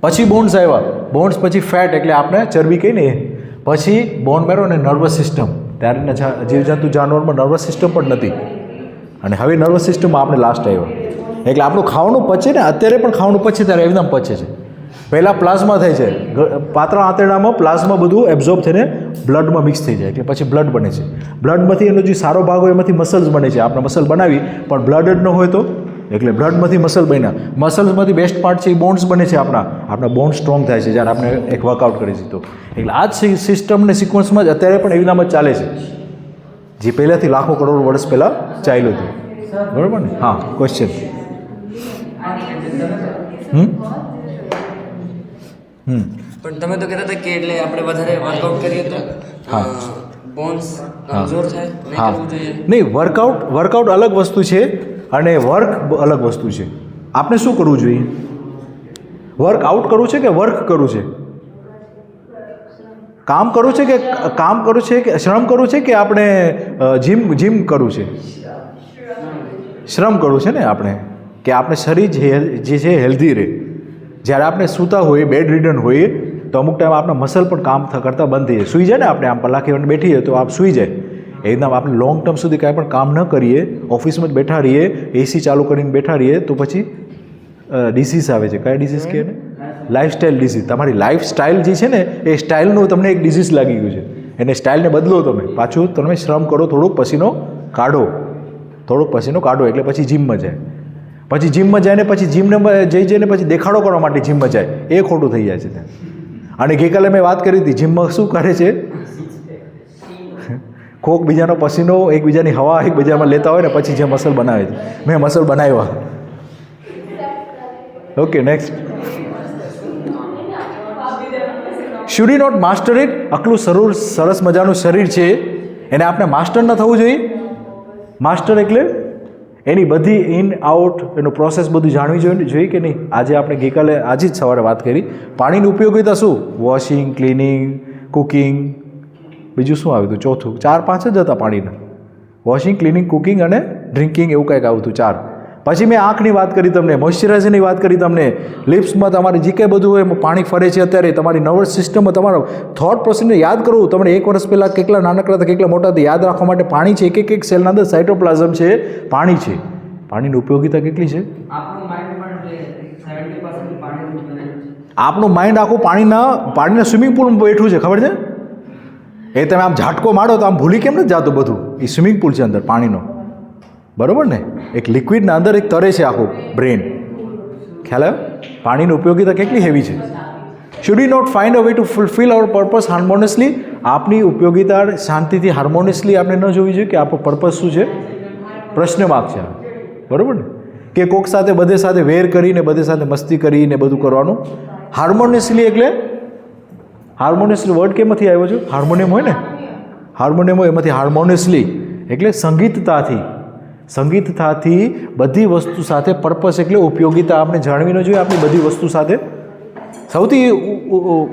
પછી બોન્ડ્સ આવ્યા બોન્ડ્સ પછી ફેટ એટલે આપણે ચરબી કહીને પછી બોન મેરો અને નર્વસ સિસ્ટમ ત્યારેના જીવજંતુ જાનવરમાં નર્વસ સિસ્ટમ પણ નથી અને હવે નર્વસ સિસ્ટમમાં આપણે લાસ્ટ આવ્યા એટલે આપણું ખાવાનું પચે ને અત્યારે પણ ખાવાનું પચે ત્યારે એકદમ પચે છે પહેલાં પ્લાઝમા થાય છે પાતળા આંતરડામાં પ્લાઝમા બધું એબ્ઝોર્બ થઈને બ્લડમાં મિક્સ થઈ જાય એટલે પછી બ્લડ બને છે બ્લડમાંથી એનો જે સારો ભાગ હોય એમાંથી મસલ્સ બને છે આપણે મસલ બનાવી પણ બ્લડ જ ન હોય તો એટલે બ્લડમાંથી મસલ બન્યા મસલ્સમાંથી બેસ્ટ પાર્ટ છે એ બોન્ડ્સ બને છે આપણા બોન્ડ સ્ટ્રોંગ થાય છે જ્યારે આપણે એક વર્કઆઉટ કરીએ છીએ તો એટલે આ જ સિસ્ટમને સિક્વન્સમાં જ અત્યારે પણ એવી નામ જ ચાલે છે જે પહેલાંથી લાખો કરોડ વર્ષ પહેલાં ચાલ્યું હતું બરાબર ને હા ક્વેશ્ચન પણ તમે તો કહેતા હતા કે એટલે આપણે વધારે વર્કઆઉટ કરીએ તો હા બોન્સ કમજોર થાય નહીં હા કરવું જોઈએ નહીં વર્કઆઉટ અલગ વસ્તુ છે અને વર્ક અલગ વસ્તુ છે આપણે શું કરવું જોઈએ વર્કઆઉટ કરવું છે કે વર્ક કરવું છે કામ કરવું છે કે શ્રમ કરવું છે કે આપણે જીમ કરવું છે શ્રમ કરવું છે ને આપણે કે આપણે શરીર જે છે હેલ્ધી રહે જ્યારે આપણે સૂતા હોઈએ બેડ રિડન હોઈએ તો અમુક ટાઈમ આપણા મસલ પણ કામ કરતાં બંધ થઈ જાય સૂઈ જાય ને આપણે આમ પલાખી બેઠીએ તો આપ સૂઈ જાય એકદમ આપણે લોંગ ટર્મ સુધી કાંઈ પણ કામ ન કરીએ ઓફિસમાં જ બેઠા રહીએ એસી ચાલુ કરીને બેઠા રહીએ તો પછી ડિસીઝ આવે છે કયા ડિસીઝ કહે ને લાઇફસ્ટાઇલ ડિસીઝ તમારી લાઇફસ્ટાઇલ જે છે ને એ સ્ટાઇલનું તમને એક ડિસીઝ લાગી ગયું છે એને સ્ટાઇલને બદલો તમે પાછું તમે શ્રમ કરો થોડોક પસીનો કાઢો એટલે પછી જીમમાં જાય પછી જીમમાં જાય ને પછી જીમને જઈને પછી દેખાડો કરવા માટે જીમમાં જાય એ ખોટું થઈ જાય છે ત્યાં અને ગઈકાલે મેં વાત કરી હતી જીમમાં શું કરે છે કોક બીજાનો પસીનો એકબીજાની હવા એકબીજામાં લેતા હોય ને પછી જે મસલ બનાવે છે મેં મસલ બનાવ્યા okay next should you not master it આટલું સરસ મજાનું શરીર છે એને આપણે માસ્ટર ન થવું જોઈએ માસ્ટર એટલે એની બધી ઇન આઉટ એનું પ્રોસેસ બધું જાણવી જોઈએ કે નહીં આજે આપણે ગઈકાલે આજે જ સવારે વાત કરી પાણીની ઉપયોગિતા શું વોશિંગ ક્લિનિંગ કુકિંગ બીજું શું આવ્યું હતું ચોથું 4-5 જ હતા પાણીના વોશિંગ ક્લિનિંગ કુકિંગ અને ડ્રિંકિંગ એવું કંઈક આવ્યું હતું 4 પછી મેં આંખની વાત કરી તમને મોઇશ્ચરાઇઝરની વાત કરી તમને લિપ્સમાં તમારી જે કંઈ બધું હોય એમાં પાણી ફરે છે અત્યારે તમારી નર્વસ સિસ્ટમમાં તમારો થોટ પ્રોસેસને યાદ કરવું તમને 1 વર્ષ પહેલાં કેટલા નાનકડા હતા કેટલા મોટા હતા યાદ રાખવા માટે પાણી છે એક સેલના અંદર સાઇટોપ્લાઝમ છે પાણી છે પાણીની ઉપયોગિતા કેટલી છે આપણું માઇન્ડ આખું પાણીના સ્વિમિંગ પુલમાં બેઠું છે ખબર છે એ તમે આમ ઝાટકો મારો તો આમ ભૂલી કેમ નથી જતું બધું એ સ્વિમિંગ પુલ છે અંદર પાણીનો બરાબર ને એક લિક્વિડના અંદર એક તરે છે આખું બ્રેન ખ્યાલ આવ્યો પાણીની ઉપયોગિતા કેટલી હેવી છે should we not find a way to fulfil our purpose harmoniously? આપની ઉપયોગિતા શાંતિથી હાર્મોનિયસલી આપણે ન જોવી જોઈએ કે આપણો પર્પઝ શું છે? પ્રશ્ન માર્ક છે, બરાબર ને? કે કોક સાથે બધે સાથે વેર કરીને બધે સાથે મસ્તી કરીને બધું કરવાનું. હાર્મોનિયસલી એટલે હાર્મોનિયસલી વર્ડ કેમાંથી આવ્યો છે? હાર્મોનિયમ હોય ને, હાર્મોનિયમ હોય એમાંથી હાર્મોનિયસલી એટલે સંગીતતાથી બધી વસ્તુ સાથે પર્પસ એટલે ઉપયોગિતા આપણે જાણવી ન જોઈએ આપણી બધી વસ્તુ સાથે. સૌથી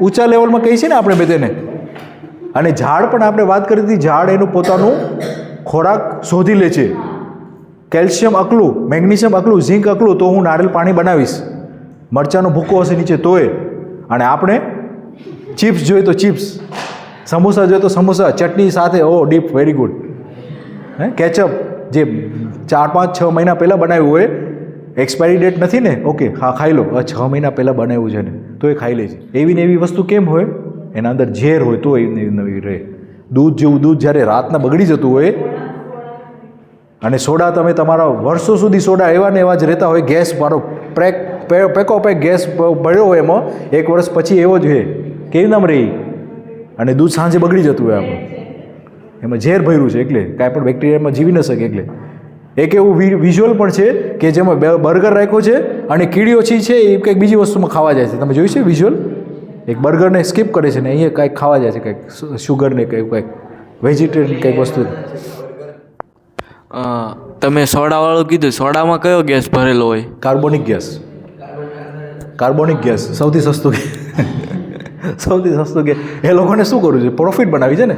ઊંચા લેવલમાં કહીએ છીએ ને આપણે બધાને. અને ઝાડ પણ આપણે વાત કરી હતી, ઝાડ એનું પોતાનું ખોરાક શોધી લે છે. કેલ્શિયમ અકલું, મેગ્નેશિયમ અકલું, ઝીંક અકલું તો હું નારિયેળ પાણી બનાવીશ. મરચાંનો ભૂકો હશે નીચે તોય. અને આપણે ચિપ્સ જોઈએ તો ચિપ્સ, સમોસા જોઈએ તો સમોસા, ચટણી સાથે oh deep, very good. Ketchup જે 4-5-6 મહિના પહેલાં બનાવ્યું હોય, એક્સપાયરી ડેટ નથી ને, ઓકે હા ખાઈ લો, 6 મહિના પહેલાં બનાવ્યું છે ને તો એ ખાઈ લે છે. એવી ને એવી વસ્તુ કેમ હોય? એના અંદર ઝેર હોય તો એવી નવી રહે. દૂધ જેવું દૂધ જ્યારે રાતના બગડી જતું હોય, અને સોડા તમે તમારા વર્ષો સુધી સોડા એવા ને એવા જ રહેતા હોય, ગેસ મારો પેકો પેક ગેસ ભર્યો હોય એમાં, 1 વર્ષ પછી એવો જ હોય, કેવી નામ રહી? અને દૂધ સાંજે બગડી જતું હોય આપણું, એમાં ઝેર ભર્યું છે એટલે કાંઈ પણ બેક્ટેરિયામાં જીવી ન શકે. એટલે એક એવું વિઝ્યુઅલ પણ છે કે જેમાં બર્ગર રાખ્યો છે અને કીડીઓ છે એ કંઈક બીજી વસ્તુમાં ખાવા જાય છે. તમે જોયું છે વિઝ્યુઅલ? એક બર્ગરને સ્કીપ કરે છે ને અહીંયા કંઈક ખાવા જાય છે, કંઈક શુગરને કંઈક વેજીટેરિયન કંઈક વસ્તુ. તમે સોડાવાળું કીધું, સોડામાં કયો ગેસ ભરેલો હોય? Carbonic gas. કાર્બોનિક ગેસ સૌથી સસ્તું સૌથી સસ્તું ગેસ. એ લોકોને શું કરવું છે? પ્રોફિટ બનાવી છે ને.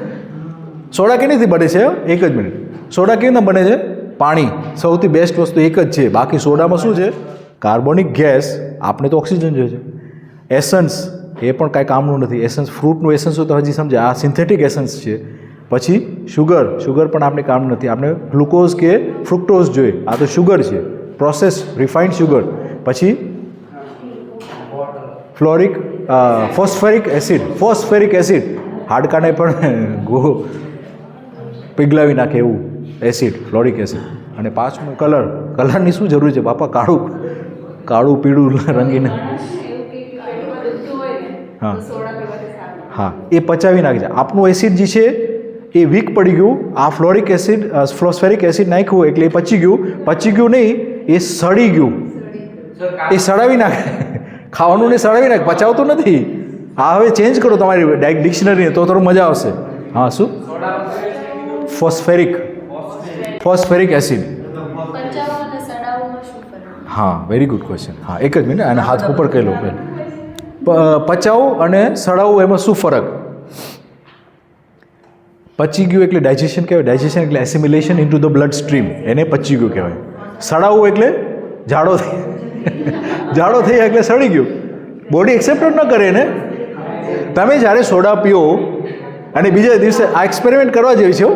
સોડા કેવીથી બને છે? એક જ મિનિટ. સોડા કેવી રીતના બને છે? પાણી. સૌથી બેસ્ટ વસ્તુ એક જ છે. બાકી સોડામાં શું છે? Carbonic gas. આપણે તો ઓક્સિજન જોઈએ છે. એસન્સ એ પણ કાંઈ કામનું નથી. એસન્સ ફ્રૂટનું એસન્સ હોય તો હજી સમજે, આ સિન્થેટિક એસન્સ છે. પછી શુગર પણ આપણે કામ નથી. આપણે ગ્લુકોઝ કે ફ્રુક્ટોઝ જોઈએ, આ તો શુગર છે, પ્રોસેસ રિફાઇન્ડ શુગર. પછી ફોસ્ફેરિક એસિડ હાડકાને પણ પીગલાવી નાખે એવું એસિડ, ફ્લોરિક એસિડ. અને પાંચમું કલરની શું જરૂર છે બાપા? કાળું પીળું રંગીને, હા એ પચાવી નાખે છે. આપણું એસિડ જે છે એ વીક પડી ગયું, આ ફોસ્ફેરિક એસિડ નાખ્યું એટલે એ પચી ગયું નહીં, એ સડી ગયું. એ સડાવી નાખે, ખાવાનું ને સડાવી નાખે, પચાવતું નથી. આ હવે ચેન્જ કરો તમારી ડિક્શનરીને તો થોડું મજા આવશે. હા શું? ફોસ્ફેરિક એસિડ. હા વેરી ગુડ ક્વેશ્ચન. હા એક જ મિનિટ, અને હાથ ઉપર કહી લો. પચાવું અને સડાવું એમાં શું ફરક? પચી ગયું એટલે ડાયજેશન કહેવાય. ડાયજેશન એટલે assimilation into the blood stream, એને પચી ગયું કહેવાય. સડાવવું એટલે જાડો થઈ એટલે સડી ગયું. બોડી એક્સેપ્ટ ન કરે ને. તમે જ્યારે સોડા પીઓ અને બીજા દિવસે, આ એક્સપેરિમેન્ટ કરવા જેવી છે.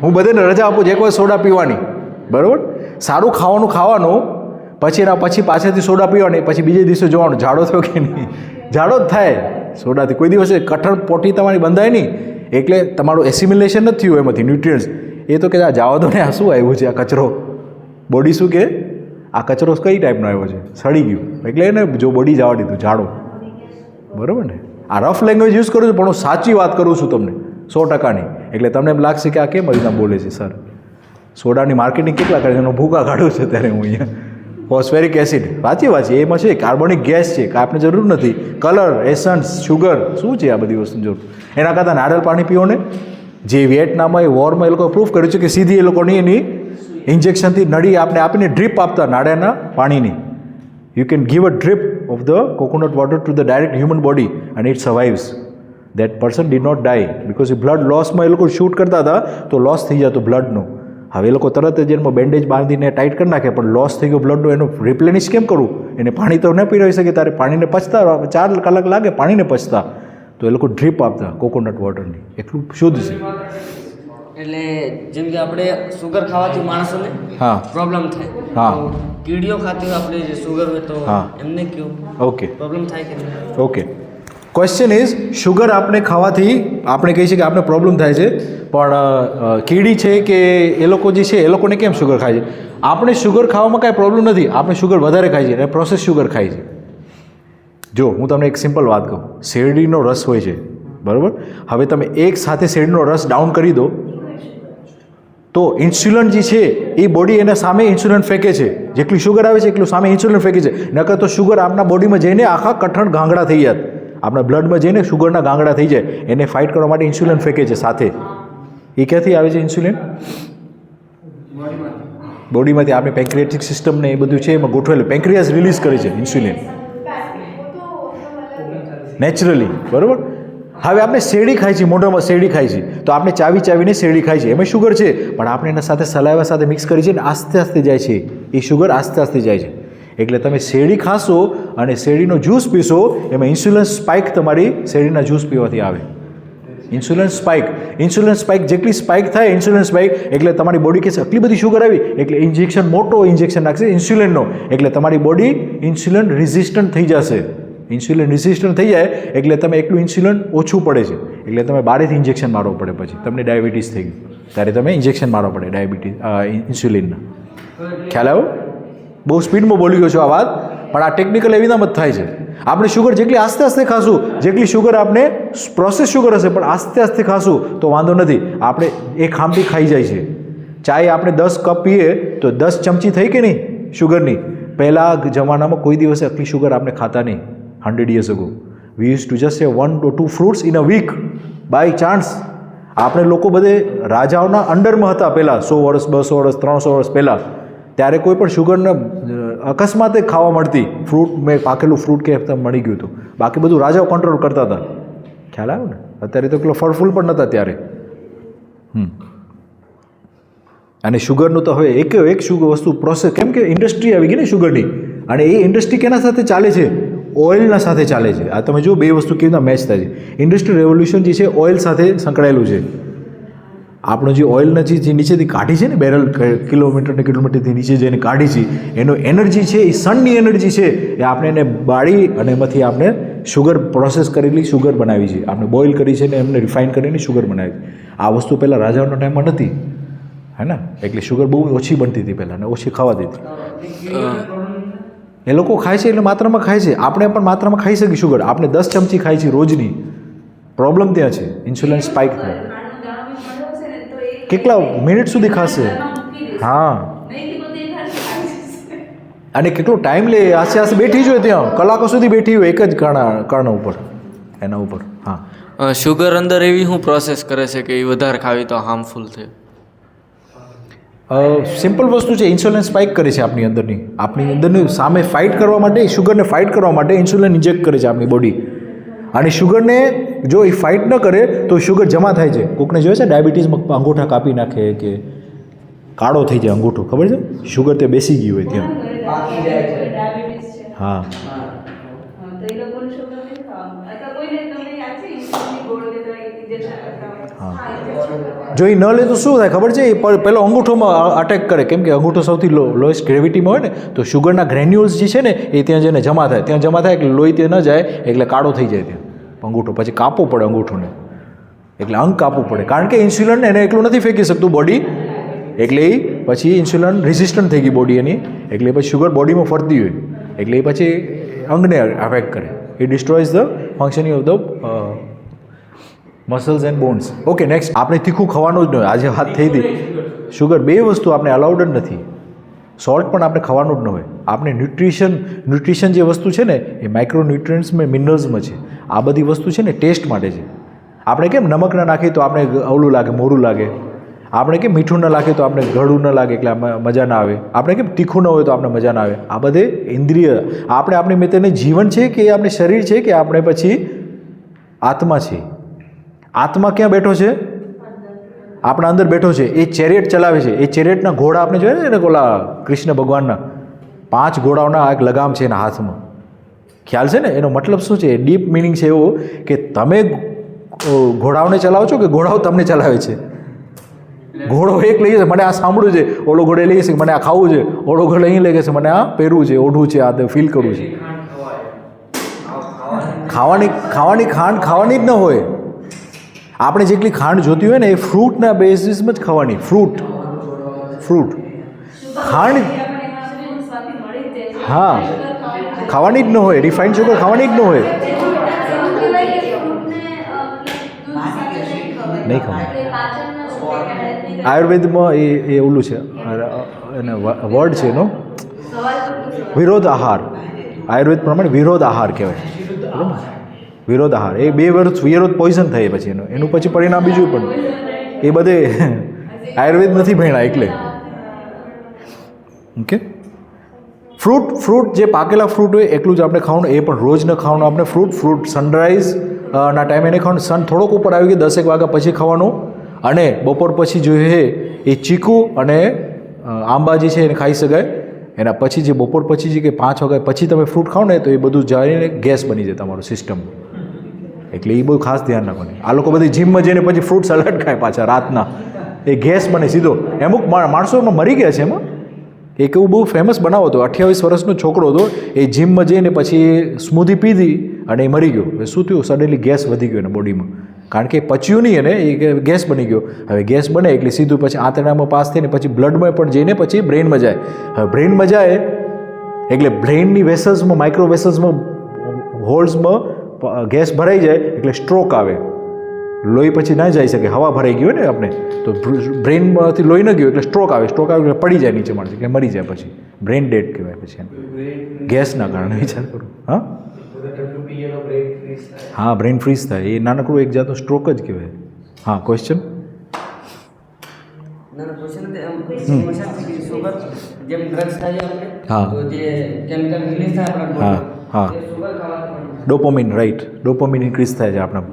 હું બધાને રજા આપું છું, એક વાર સોડા પીવાની, બરાબર? સારું ખાવાનું, પછી પાછળથી સોડા પીવાની, પછી બીજે દિવસે જોવાનું જાડો થયો કે નહીં. જાડો જ થાય સોડાથી. કોઈ દિવસે કઠણ પોટી તમારી બંધાય નહીં, એટલે તમારું એસિમિલેશન નથી થયું એમાંથી ન્યુટ્રિયન્ટ્સ. એ તો કે આ જાવા દો ને, આ શું આવ્યું છે? આ કચરો. બોડી શું કે આ કચરો કઈ ટાઈપનો આવ્યો છે? સડી ગયું. એટલે એને જો બોડી જવા દીધું, જાડો. બરાબર ને? આ રફ લેંગ્વેજ યુઝ કરું છું, પણ હું સાચી વાત કરું છું તમને 100%ની. એટલે તમને એમ લાગશે કે આ કેમ રીતના બોલે છે સર? સોડાની માર્કેટિંગ કેટલા કરે છે એનો ભૂકા કાઢું છે ત્યારે હું અહીંયા. ફોસ્ફેરિક એસિડ, સાચી વાત છે, એમાં છે કાર્બોનિક ગેસ છે, આપણે જરૂર નથી. કલર, એસન્સ, શુગર, શું છે આ બધી વસ્તુની જરૂર? એના કરતાં નારિયેળ પાણી પીવો ને. જે વિયેટનામમાં એ વોરમાં એ લોકોએ પ્રૂફ કર્યું છે કે સીધી એ લોકોની એની ઇન્જેક્શનથી નળી આપણે આપીને ડ્રીપ આપતા નાળિયેરના પાણીની. You can give a drip of the coconut water to the direct human body and it survives. That person did not die because એ બ્લડ લોસમાં એ લોકો શૂટ કરતા હતા તો લોસ થઈ જતો બ્લડનો. હવે એ લોકો તરત જ એમાં બેન્ડેજ બાંધીને ટાઈટ કરી નાખે, પણ લોસ થઈ ગયો બ્લડનો, એનું રિપ્લેનિશ કેમ કરવું? એને પાણી તો ન પીરાવી શકે, તારે પાણીને પચતા 4 કલાક લાગે પાણીને પચતા. તો એ લોકો ડ્રીપ આપતા કોકોનટ વોટરની. એટલું શુદ્ધ છે. એટલે જેમ કે આપણે સુગર ખાવાથી માણસોને પ્રોબ્લેમ થાય. હા. કીડીઓ ખાતી આપણે જે સુગર હોય તો એમને કયો ઓકે પ્રોબ્લેમ થાય કે નહીં? ઓકે. ક્વેશ્ચન ઇઝ, શુગર આપણે ખાવાથી આપણે કહીએ છીએ કે આપણે પ્રોબ્લેમ થાય છે, પણ કીડી છે કે એ લોકો જે છે એ લોકોને કેમ શુગર ખાય છે? આપણે શુગર ખાવામાં કાંઈ પ્રોબ્લેમ નથી, આપણે શુગર વધારે ખાઈએ છીએ અને પ્રોસેસ શુગર ખાઈએ છીએ. જો હું તમને એક સિમ્પલ વાત કહું, શેરડીનો રસ હોય છે બરાબર, હવે તમે એક સાથે શેરડીનો રસ ડાઉન કરી દો તો ઇન્સ્યુલિન જે છે એ બોડી એના સામે ઇન્સ્યુલિન ફેંકે છે, જેટલી શુગર આવે છે એટલું સામે ઇન્સ્યુલિન ફેંકે છે. નકર તો શુગર આપણા બોડીમાં જઈને આખા કઠણ ગાંગડા થઈ જાય, આપણા બ્લડમાં જઈને શુગરના ગાંગડા થઈ જાય. એને ફાઇટ કરવા માટે ઇન્સ્યુલિન ફેંકે છે સાથે. એ ક્યાંથી આવે છે ઇન્સ્યુલિન? બોડીમાંથી આપણે પેન્ક્રિયાટિક સિસ્ટમને એ બધું છે એમાં ગોઠવેલું, પેન્ક્રિયાસ રિલીઝ કરે છે ઇન્સ્યુલિન નેચરલી બરાબર. હવે આપણે શેરડી ખાઈ છીએ, મોઢામાં શેરડી ખાઈ છીએ તો આપણે ચાવી ચાવીને શેરડી ખાઈ છીએ, એમાં શુગર છે પણ આપણે એના સાથે સલાઈવા સાથે મિક્સ કરી છે ને આસ્તે આસ્તે જાય છે એ શુગર, આસ્તે આસ્તે જાય છે. એટલે તમે શેરડી ખાશો અને શેરડીનો જ્યુસ પીશો, એમાં ઇન્સ્યુલિન સ્પાઇક તમારી શેરડીના જ્યુસ પીવાથી આવે. ઇન્સ્યુલિન સ્પાઇક જેટલી સ્પાઇક થાય ઇન્સ્યુલિન સ્પાઇક એટલે તમારી બોડી કહેશે આટલી બધી શુગર આવી, એટલે ઇન્જેક્શન મોટો ઇન્જેક્શન નાખશે ઇન્સ્યુલિનનો, એટલે તમારી બોડી ઇન્સ્યુલિન રેઝિસ્ટન્ટ થઈ જશે. ઇન્સ્યુલિન રેઝિસ્ટન્ટ થઈ જાય એટલે તમે એકલું ઇન્સ્યુલિન ઓછું પડે છે, એટલે તમે બારેથી ઇન્જેક્શન મારવું પડે. પછી તમને ડાયાબિટીસ થઈ ગયું ત્યારે તમે ઇન્જેક્શન મારવું પડે ડાયાબિટીસ ઇન્સ્યુલિનના. ખ્યાલ આવ્યો? બહુ સ્પીડમાં બોલી ગયો છો આ વાત, પણ આ ટેકનિકલ એવી મત થાય છે. આપણે શુગર જેટલી આસ્તે આસ્તે ખાશું, જેટલી શુગર આપણે પ્રોસેસ શુગર હશે પણ આસ્તે આસ્તે ખાશું તો વાંધો નથી. આપણે એક ખાંભી ખાઈ જાય છે. ચાય આપણે 10 કપ પીએ તો 10 ચમચી થઈ કે નહીં શુગરની? પહેલાં જમાનામાં કોઈ દિવસે આટલી શુગર આપણે ખાતા નહીં. 100 years ago we used to just have 1 or 2 fruits in a week by chance. આપણે લોકો બધે રાજાઓના અંડરમાં હતા પહેલાં, 100 વર્ષ 200 વર્ષ 300 વર્ષ પહેલાં. ત્યારે કોઈ પણ શુગરને અકસ્માતે ખાવા મળતી, ફ્રૂટ મેં પાકેલું ફ્રૂટ કે મળી ગયું હતું, બાકી બધું રાજાઓ કંટ્રોલ કરતા હતા. ખ્યાલ આવ્યો ને? અત્યારે તો પેલો ફળ ફૂલ પણ નહોતા ત્યારે. અને શુગરનું તો હવે એક શુગર વસ્તુ પ્રોસેસ, કેમ કે ઇન્ડસ્ટ્રી આવી ગઈ ને શુગરની, અને એ ઇન્ડસ્ટ્રી કેના સાથે ચાલે છે? ઓઇલના સાથે ચાલે છે. આ તમે જો બે વસ્તુ કેવી રીતે મેચ થાય છે. ઇન્ડસ્ટ્રીયલ રેવોલ્યુશન જે છે ઓઇલ સાથે સંકળાયેલું છે. આપણો જે ઓઇલના જે નીચેથી કાઢી છે ને બેરલ, કિલોમીટરને કિલોમીટરથી નીચે જઈને કાઢી છે, એનો એનર્જી છે એ સનની એનર્જી છે, એ આપણે એને બાળી અને એમાંથી આપણે શુગર પ્રોસેસ કરેલી શુગર બનાવી છે. આપણે બોઇલ કરી છે ને એમને રિફાઇન કરીને શુગર બનાવી છે. આ વસ્તુ પહેલાં રાજાઓના ટાઈમમાં નથી, હે ને? એટલે શુગર બહુ ઓછી બનતી હતી પહેલાં, અને ઓછી ખાવાતી હતી. એ લોકો ખાય છે એટલે માત્રામાં ખાય છે, આપણે પણ માત્રામાં ખાઈ શકીએ શુગર. આપણે 10 ચમચી ખાઈ છીએ રોજની. પ્રોબ્લેમ ત્યાં છે, ઇન્સ્યુલિન સ્પાઇક થાય. કેટલા મિનિટ સુધી ખાશે? હા, અને કેટલો ટાઈમ લે? આસે બેઠી જ હોય ત્યાં, કલાકો સુધી બેઠી હોય એક જ કર્ણ ઉપર, એના ઉપર. હા, શુગર અંદર એવી શું પ્રોસેસ કરે છે કે એ વધારે ખાવી તો હાર્મફુલ થાય? સિમ્પલ વસ્તુ છે, ઇન્સ્યુલિન સ્પાઇક કરે છે આપણી અંદરની સામે ફાઇટ કરવા માટે, શુગરને ફાઇટ કરવા માટે ઇન્સ્યુલિન ઇન્જેક્ટ કરે છે આપણી બોડી. અને શુગરને જો એ ફાઇટ ન કરે તો શુગર જમા થાય છે. કોકને જોઈએ છે ડાયાબિટીસમાં અંગૂઠા કાપી નાખે કે કાળો થઈ જાય અંગૂઠો, ખબર છે? શુગર તે બેસી ગઈ હોય ત્યાં. હા, જો એ ન લે તો શું થાય ખબર છે? એ પહેલો અંગૂઠોમાં અટેક કરે, કેમ કે અંગૂઠો સૌથી લોએસ્ટ ગ્રેવિટીમાં હોય ને, તો શુગરના ગ્રેન્યુલ્સ જે છે ને એ ત્યાં જઈને જમા થાય. ત્યાં જમા થાય એટલે લોહી ત્યાં ન જાય, એટલે કાળો થઈ જાય ત્યાં અંગૂઠો. પછી કાપવો પડે અંગૂઠોને, એટલે અંગ કાપવું પડે, કારણ કે ઇન્સ્યુલિન એને એકલું નથી ફેંકી શકતું બોડી, એટલે એ પછી ઇન્સ્યુલિન રેઝિસ્ટન્ટ થઈ ગઈ બોડી એની, એટલે પછી શુગર બોડીમાં ફરતી હોય, એટલે એ પછી અંગને અફેક્ટ કરે. એ destroys the functioning of the muscles and bones. Okay, next. આપણે તીખું ખાવાનું જ નહીં. આજે વાત થઈ હતી શુગર, બે વસ્તુ આપણે અલાઉડ જ નથી. સોલ્ટ પણ આપણે ખાવાનું જ ન હોય. આપણે ન્યુટ્રિશન જે વસ્તુ છે ને એ માઇક્રો ન્યુટ્રિયન્ટ્સમાં, મિનરલ્સમાં છે. આ બધી વસ્તુ છે ને ટેસ્ટ માટે છે. આપણે કેમ નમક ના નાખીએ તો આપણે અવલું લાગે, મોરું લાગે. આપણે કેમ મીઠું ન નાખીએ તો આપણે ગળું ન લાગે, એટલે મજા ના આવે. આપણે કેમ તીખું ન હોય તો આપણે મજા ના આવે. આ બધે ઇન્દ્રિય, આપણે આપણી મેં જીવન છે કે આપણે શરીર છે કે આપણે પછી આત્મા છે? આત્મા ક્યાં બેઠો છે? આપણા અંદર બેઠો છે. એ ચેરિયટ ચલાવે છે. એ ચેરિયટના ઘોડા આપણે જોઈએ ને, ઓલા કૃષ્ણ ભગવાનના 5 ઘોડાઓના એક લગામ છે એના હાથમાં. ખ્યાલ છે ને? એનો મતલબ શું છે? ડીપ મિનિંગ છે એવો કે તમે ઘોડાઓને ચલાવો છો કે ઘોડાઓ તમને ચલાવે છે? ઘોડો એક લઈ જશે, મને આ સાંભળવું છે, ઓલો ઘોડે લઈ જશે મને આ ખાવું છે, ઓલો ઘોડે અહીં લઈ જશે મને આ પહેરવું છે, ઓઢવું છે, આ ફીલ કરવું છે. ખાવાની ખાંડ ખાવાની જ ન હોય. આપણે જેટલી ખાંડ જોતી હોય ને એ ફ્રૂટના બેઝિસમાં જ ખાવાની. ફ્રૂટ ખાંડ હા ખાવાની જ ન હોય, રિફાઇન્ડ શુગર ખાવાની જ ન હોય. નહીં ખાવાનું. આયુર્વેદમાં એ ઓલું છે એને વર્ડ છે એનો વિરોધ આહાર. આયુર્વેદ પ્રમાણે વિરોધ આહાર કહેવાય. બરાબર, વિરોધ આહાર એ 2 વર્ષ વિરોધ પોઈઝન થાય પછી એનું પછી પરિણામ બીજું પણ એ બધે આયુર્વેદ નથી ભણ્યા એટલે. ઓકે, ફ્રૂટ જે પાકેલા ફ્રૂટ હોય એટલું જ આપણે ખાવાનું, એ પણ રોજ ન ખાવાનું. આપણે ફ્રૂટ સનરાઈઝ ના ટાઈમે એને ખાવાનું. સન થોડોક ઉપર આવી ગયો 10 વાગ્યા પછી ખાવાનું. અને બપોર પછી જોઈએ એ ચીકુ અને આંબા જે છે એને ખાઈ શકાય. એના પછી જે બપોર પછી જે કે 5 વાગ્યા પછી તમે ફ્રૂટ ખાઓ ને તો એ બધું જઈને ગેસ બની જાય તમારું સિસ્ટમ. એટલે એ બહુ ખાસ ધ્યાન રાખવાનું. આ લોકો બધી જીમમાં જઈને પછી ફ્રૂટ સલાડ ખાય પાછા રાતના, એ ગેસ બને સીધો. અમુક માણસો એમાં મરી ગયા છે એમાં. એક એવું બહુ ફેમસ બનાવો હતો, 28 વર્ષનો છોકરો હતો, એ જીમમાં જઈને પછી સ્મૂધી પીધી અને એ મરી ગયો. હવે શું થયું, સડનલી ગેસ વધી ગયો એના બોડીમાં, કારણ કે પચ્યું નહીં અને એ ગેસ બની ગયો. હવે ગેસ બને એટલે સીધું પછી આંતરડામાં પાસ થઈને પછી બ્લડમાં પણ જઈને પછી બ્રેઇનમાં જાય. હવે બ્રેઇનમાં જાય એટલે બ્રેઇનની વેસલ્સમાં, માઇક્રો વેસલ્સમાં, હોલ્સમાં ગેસ ભરાઈ જાય એટલે સ્ટ્રોક આવે. લોહી પછી ના જઈ શકે, હવા ભરાઈ ગઈ હોય ને આપણે, તો બ્રેઇનમાંથી લોહી ન ગયું એટલે સ્ટ્રોક આવે. સ્ટ્રોક આવે એટલે પડી જાય નીચે માણસ, એટલે મરી જાય. પછી બ્રેઇન ડેડ કહેવાય પછી ગેસના કારણે. વિચાર કરો. હા હા, બ્રેઇન ફ્રીઝ થાય. એ નાનકડું એક જાતનું સ્ટ્રોક જ કહેવાય. હા, ક્વેશ્ચન? જેમ ડ્રગ્સ થાય આપણે, હા. તો જે કેમિકલ રિલીઝ થાય આપણા હા હા, સુગર ખાવાથી ડોપોમિન, રાઈટ, ડોપોમિન ઇન્ક્રીઝ થાય છે આપણા.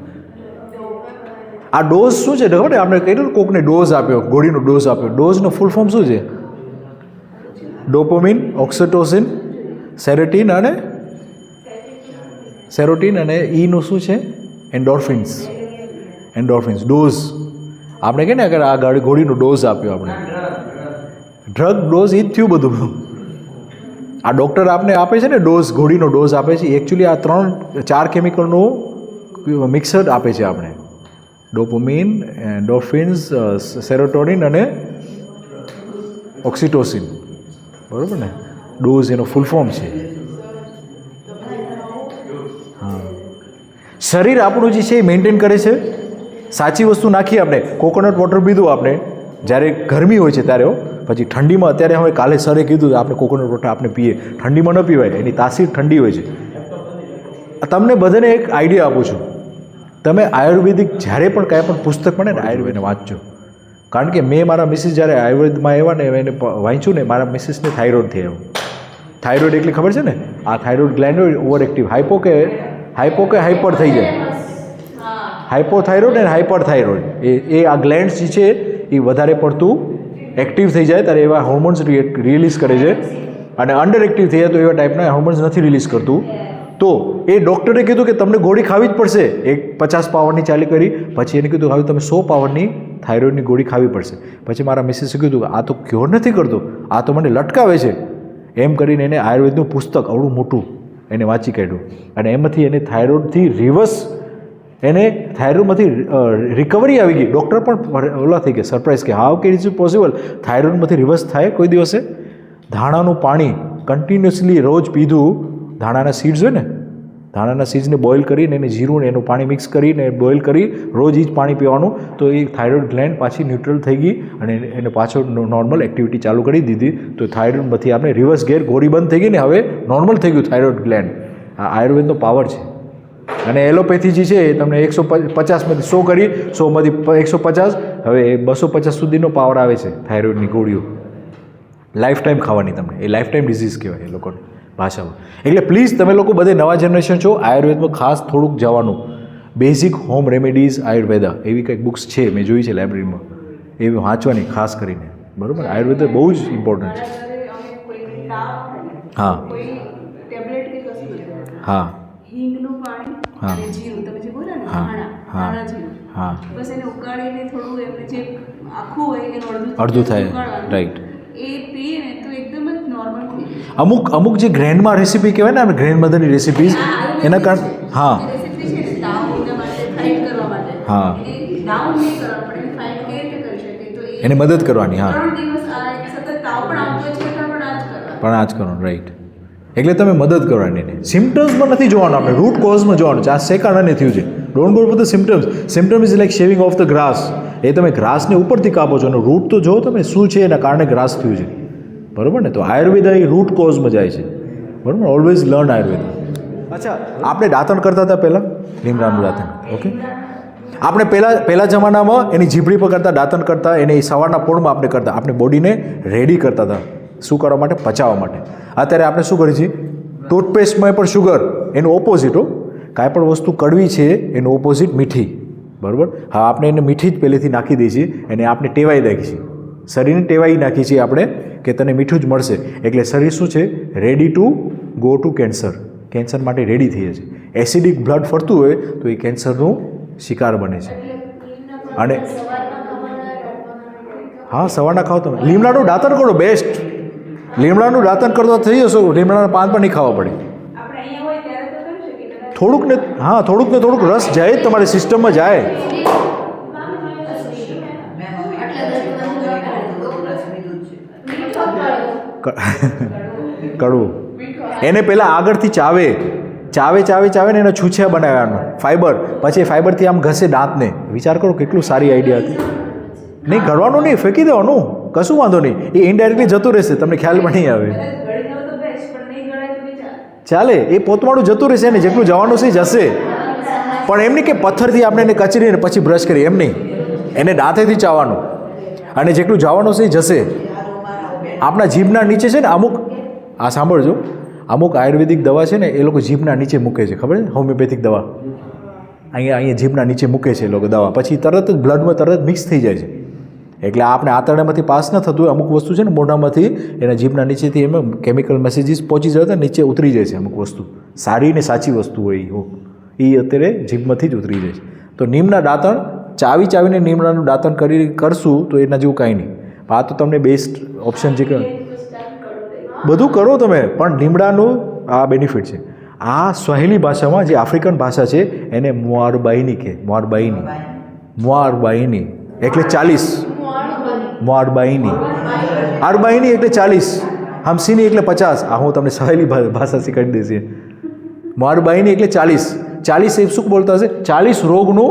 આ ડોઝ શું છે ખબર ને, આપણે કહ્યું કોકને ડોઝ આપ્યો, ગોળીનો ડોઝ આપ્યો. ડોઝનો ફૂલ ફોર્મ શું છે? ડોપોમિન, ઓક્સિટોસિન, સેરોટીન અને ઈનું શું છે? એન્ડોર્ફિન્સ. ડોઝ આપણે કહે ને, અગર આ ગોળીનો ડોઝ આપ્યો આપણે, ડ્રગ ડોઝ એ જ થયું બધું. આ ડૉક્ટર આપને આપે છે ને ડોઝ, ગોળીનો ડોઝ આપે છે, એકચ્યુઅલી આ 3-4 કેમિકલનું મિક્સર આપે છે આપણે. ડોપોમિન, એન્ડોર્ફિન્સ, સેરોટોનિન અને ઓક્સિટોસિન. બરાબર ને? ડોઝ એનો ફૂલ ફોર્મ છે. હા, શરીર આપણું જે છે એ મેન્ટેન કરે છે. સાચી વસ્તુ નાખીએ આપણે, કોકોનટ વોટર પીધું આપણે જ્યારે ગરમી હોય છે ત્યારે, પછી ઠંડીમાં, અત્યારે હવે કાલે સરે કીધું આપણે કોકોનટ વોટર આપણે પીએ, ઠંડીમાં ન પીવાય, એની તાસીર ઠંડી હોય છે. તમને બધાને એક આઈડિયા આપું છું, તમે આયુર્વેદિક જ્યારે પણ કાંઈ પણ પુસ્તક મળે ને આયુર્વેદને વાંચજો. કારણ કે મેં મારા મિસિસ જ્યારે આયુર્વેદમાં આવ્યા ને એને વાંચ્યું ને, મારા મિસિસને થાઇરોઇડ થઈ આવ્યો. થાઇરોઇડ એટલે ખબર છે ને, આ થાઇરોઇડ ગ્લેન્ડ હોય ઓવર એક્ટિવ, હાઇપો કે હાઇપર થઈ જાય. હાઇપોથાઇરોઇડ અને હાઇપર થાઇરોઇડ એ આ ગ્લેન્ડ્સ જે છે એ વધારે પડતું એક્ટિવ થઈ જાય ત્યારે એવા હોર્મોન્સ રિલીઝ કરે છે, અને અંડર એક્ટિવ થઈ જાય તો એવા ટાઈપના હોર્મોન્સ નથી રિલીઝ કરતું. તો એ ડૉક્ટરે કીધું કે તમને ગોળી ખાવી જ પડશે. એક 50 પાવરની ચાલી કરી, પછી એને કીધું હવે તમે 100 પાવરની થાઇરોઇડની ગોળી ખાવી પડશે. પછી મારા મિસિસે કીધું કે આ તો ક્યોર નથી કરતો, આ તો મને લટકાવે છે. એમ કરીને એને આયુર્વેદનું પુસ્તક આવડું મોટું એને વાંચી કાઢ્યું, અને એમાંથી એને થાઇરોઇડથી રિવર્સ, એને થાઇરોઇડમાંથી રિકવરી આવી ગઈ. ડૉક્ટર પણ ઓલા થઈ ગયા, સરપ્રાઈઝ કે હાઉ કેન ઇઝ પોસિબલ, થાઇરોઇડમાંથી રિવર્સ થાય કોઈ દિવસે. ધાણાનું પાણી કન્ટિન્યુઅસલી રોજ પીધું. ધાણાના સીડ્સ હોય ને, ધાણાના સીડ્સને બોઇલ કરીને એને જીરું ને એનું પાણી મિક્સ કરીને બોઇલ કરી રોજ એ જ પાણી પીવાનું, તો એ થાઇરોઇડ ગ્લેન્ડ પાછી ન્યુટ્રલ થઈ ગઈ અને એને પાછો નોર્મલ એક્ટિવિટી ચાલુ કરી દીધી. તો થાઇરોઇડમાંથી આપણે રિવર્સ ગેર, ગોળી બંધ થઈ ગઈ ને હવે નોર્મલ થઈ ગયું થાઇરોઇડ ગ્લેન્ડ. આ આયુર્વેદનો પાવર છે. અને એલોપેથી જે છે એ તમને 150માંથી 100 કરી, 100માંથી 150, હવે 250 સુધીનો પાવર આવે છે થાઇરોઇડની ગોળીઓ. લાઈફ ટાઈમ ખાવાની તમને, એ લાઈફ ટાઈમ ડિઝીઝ કહેવાય એ લોકોને ભાષામાં. એટલે પ્લીઝ તમે લોકો બધે નવા જનરેશન છો, આયુર્વેદમાં ખાસ થોડુંક જવાનું. બેઝિક હોમ રેમેડીઝ આયુર્વેદા એવી કંઈક બુક્સ છે, મેં જોઈ છે લાઇબ્રેરીમાં, એવી વાંચવાની ખાસ કરીને. બરાબર, આયુર્વેદ બહુ જ ઇમ્પોર્ટન્ટ છે. હા હા હિંગનું પાણી હા. અને જીરું, તમે જે બોલ્યા ને, હા. ધાણા જીરું, હા. બસ એને ઉકાળીને થોડું એમને જે આખું હોય એનું અડધું થાય, ઉકાળવાનું. રાઈટ. એ પીએ ને તો એકદમ જ નોર્મલ થઈ જાય. અમુક જે ગ્રેન્ડમાં રેસીપી કહેવાય ને, આપણે ગ્રેન્ડ મધરની રેસીપીઝ, એના કારણે હા રેસીપી છે ને તાવના માટે ફાઇટ કરવા માટે, હા. એને ડાઉન નહીં કરવા પડે, ફાઇટ કેવી રીતે કરી શકે, તો એને મદદ કરવાની. હા, 3 દિવસ આ એક સતત તાવ પણ આવતો છે, છતાં પણ આ જ કરવા. પણ આ જ કરવાનું, રાઈટ. એટલે તમે મદદ કરવાની એને. સિમ્ટમ્સમાં નથી જોવાનું આપણે, રૂટ કોઝમાં જોવાનું છે. આ શે કારણે થયું છે. Don't go for the symptoms. Symptom is like shaving of the grass. એ તમે ગ્રાસને ઉપરથી કાપો છો અને રૂટ તો જો તમે શું છે એના કારણે ગ્રાસ થયું છે, બરાબર ને? તો આયુર્વેદ એ રૂટ કોઝમાં જાય છે, બરાબર? Always learn Ayurveda. અચ્છા, આપણે દાંતણ કરતા હતા પહેલાં, લીમડાનું દાંતણ. ઓકે, આપણે પહેલાં જમાનામાં એની જીભડી પર કરતા, દાંતણ કરતા, એને સવારના પોળમાં આપણે કરતા. આપણે બોડીને રેડી કરતા હતા શું કરવા માટે? પચાવવા માટે. અત્યારે આપણે શું કરીએ છીએ? ટૂથપેસ્ટમાં પણ શુગર, એનું ઓપોઝિટ. કાંઈ પણ વસ્તુ કડવી છે એનું ઓપોઝિટ મીઠી, બરાબર? હા, આપણે એને મીઠી જ પહેલેથી નાખી દઈએ છીએ અને આપણે ટેવાઈ નાખીએ છીએ, શરીરને ટેવાઈ નાખીએ છીએ આપણે કે તને મીઠું જ મળશે. એટલે શરીર શું છે? Ready to go to cancer. Cancer માટે રેડી થઈ જાય છે. એસિડિક બ્લડ ફરતું હોય તો એ કેન્સરનું શિકાર બને છે. અને હા, સવારના ખાઓ તમે. લીમડાનું દાંતણ કરો, બેસ્ટ. લીમડાનું દાંતણ કરતા થઈ જશો, લીમડાના પાન પણ નહીં ખાવા પડે. આપણે અહીંયા હોય ત્યારે તો કરી શકીએ કદાચ. થોડુંક ને થોડુંક રસ જાય જ તમારી સિસ્ટમમાં જાય. કડવું. એને પહેલાં આગળથી ચાવે ને એના છૂછિયા બનાવ્યાનું ફાઈબર, પછી એ ફાઈબરથી આમ ઘસે દાંતને. વિચાર કરો કેટલું સારી આઈડિયા હતી. નહીં ઘડવાનું નહીં, ફેંકી દેવાનું, કશું વાંધો નહીં. એ ઇનડાયરેક્ટલી જતું રહેશે, તમને ખ્યાલ પણ નહીં આવે. કદાચ ગળી જાવ તો બેસ્ટ, પણ નહીં ગળાય તો બી ચાલે. ચાલે, એ પોતવાળું જતું રહેશે ને જેટલું જવાનું છે જશે. પણ એમ નહીં કે પથ્થરથી આપણે એને કચરીને પછી બ્રશ કરીએ, એમ નહીં. એને દાંતેથી ચાવવાનું અને જેટલું જવાનું છે એ જશે. આપણા જીભના નીચે છે ને અમુક, આ સાંભળજો, અમુક આયુર્વેદિક દવા છે ને એ લોકો જીભના નીચે મૂકે છે, ખબર છે? હોમિયોપેથિક દવા અહીંયા જીભના નીચે મૂકે છે એ લોકો દવા, પછી તરત જ બ્લડમાં તરત મિક્સ થઈ જાય છે. એટલે આપણે આંતરડામાંથી પાસ ન થતું હોય અમુક વસ્તુ છે ને મોઢામાંથી એના જીભના નીચેથી એમાં કેમિકલ મેસેજીસ પહોંચી જાય તો નીચે ઉતરી જાય છે. અમુક વસ્તુ સારી ને સાચી વસ્તુ હોય એ અત્યારે જીભમાંથી જ ઉતરી જાય છે. તો નીમના દાંતણ ચાવીને નીમડાનું દાંતણ કરશું તો એના જેવું કાંઈ નહીં. આ તો તમને બેસ્ટ ઓપ્શન છે કે બધું કરો તમે, પણ લીમડાનું આ બેનિફિટ છે. આ સ્વાહિલી ભાષામાં જે આફ્રિકન ભાષા છે એને મુઆરબાઈની કહે. મુઆરબાઈની એટલે 40. મુઆરબાઈની એટલે 40. હમસીની એટલે 50. આ હું તમને સ્વાહિલી ભાષા શીખવાડી દઈશ. મુઆરબાઈની એટલે 40. 40 એ શું બોલતા હશે? 40 રોગનું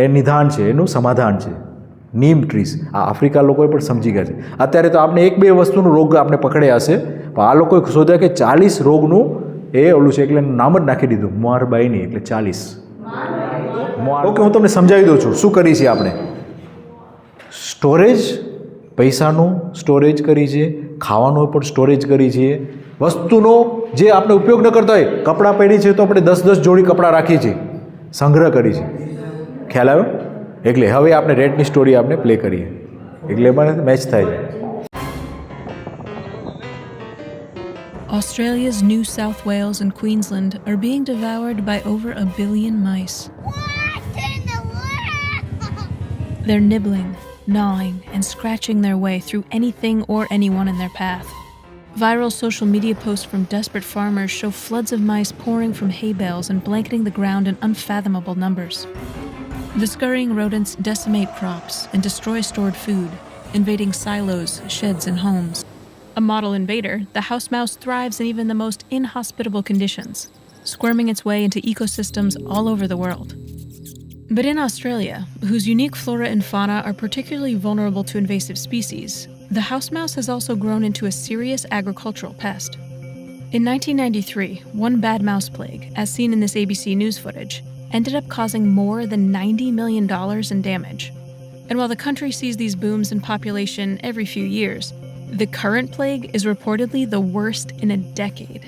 એ નિદાન છે, એનું સમાધાન છે. નીમ ટ્રીસ આ આફ્રિકા લોકોએ પણ સમજી ગયા છે. અત્યારે તો આપણે 1-2 વસ્તુનું રોગ આપણે પકડ્યા હશે, પણ આ લોકોએ શોધ્યા કે 40 રોગનું એ ઓલું છે, એટલે નામ જ નાખી દીધું મુઆરબાઈની એટલે 40. ઓકે, હું તમને સમજાવી દઉં છું શું કરી છે આપણે. સ્ટોરેજ, પૈસાનું સ્ટોરેજ કરી છે, ખાવાનું પણ સ્ટોરેજ કરી છે, વસ્તુનો જે આપણે ઉપયોગ ન કરતા હોય, કપડાં પહેરી છે તો આપણે 10-10 જોડી કપડાં રાખીએ છીએ, સંગ્રહ કરી છે. ખ્યાલ આવ્યો? એટલે હવે આપણે રેડની સ્ટોરી આપણે પ્લે કરીએ એટલે એમાં મેચ થાય છે. Australia's New South Wales and Queensland are being devoured by over 1 billion mice. What in the world? They're nibbling, gnawing, and scratching their way through anything or anyone in their path. Viral social media posts from desperate farmers show floods of mice pouring from hay bales and blanketing the ground in unfathomable numbers. The scurrying rodents decimate crops and destroy stored food, invading silos, sheds, and homes. A model invader, the house mouse thrives in even the most inhospitable conditions, squirming its way into ecosystems all over the world. But in Australia, whose unique flora and fauna are particularly vulnerable to invasive species, the house mouse has also grown into a serious agricultural pest. In 1993, one bad mouse plague, as seen in this ABC News footage, ended up causing more than $90 million in damage. And while the country sees these booms in population every few years, the current plague is reportedly the worst in a decade.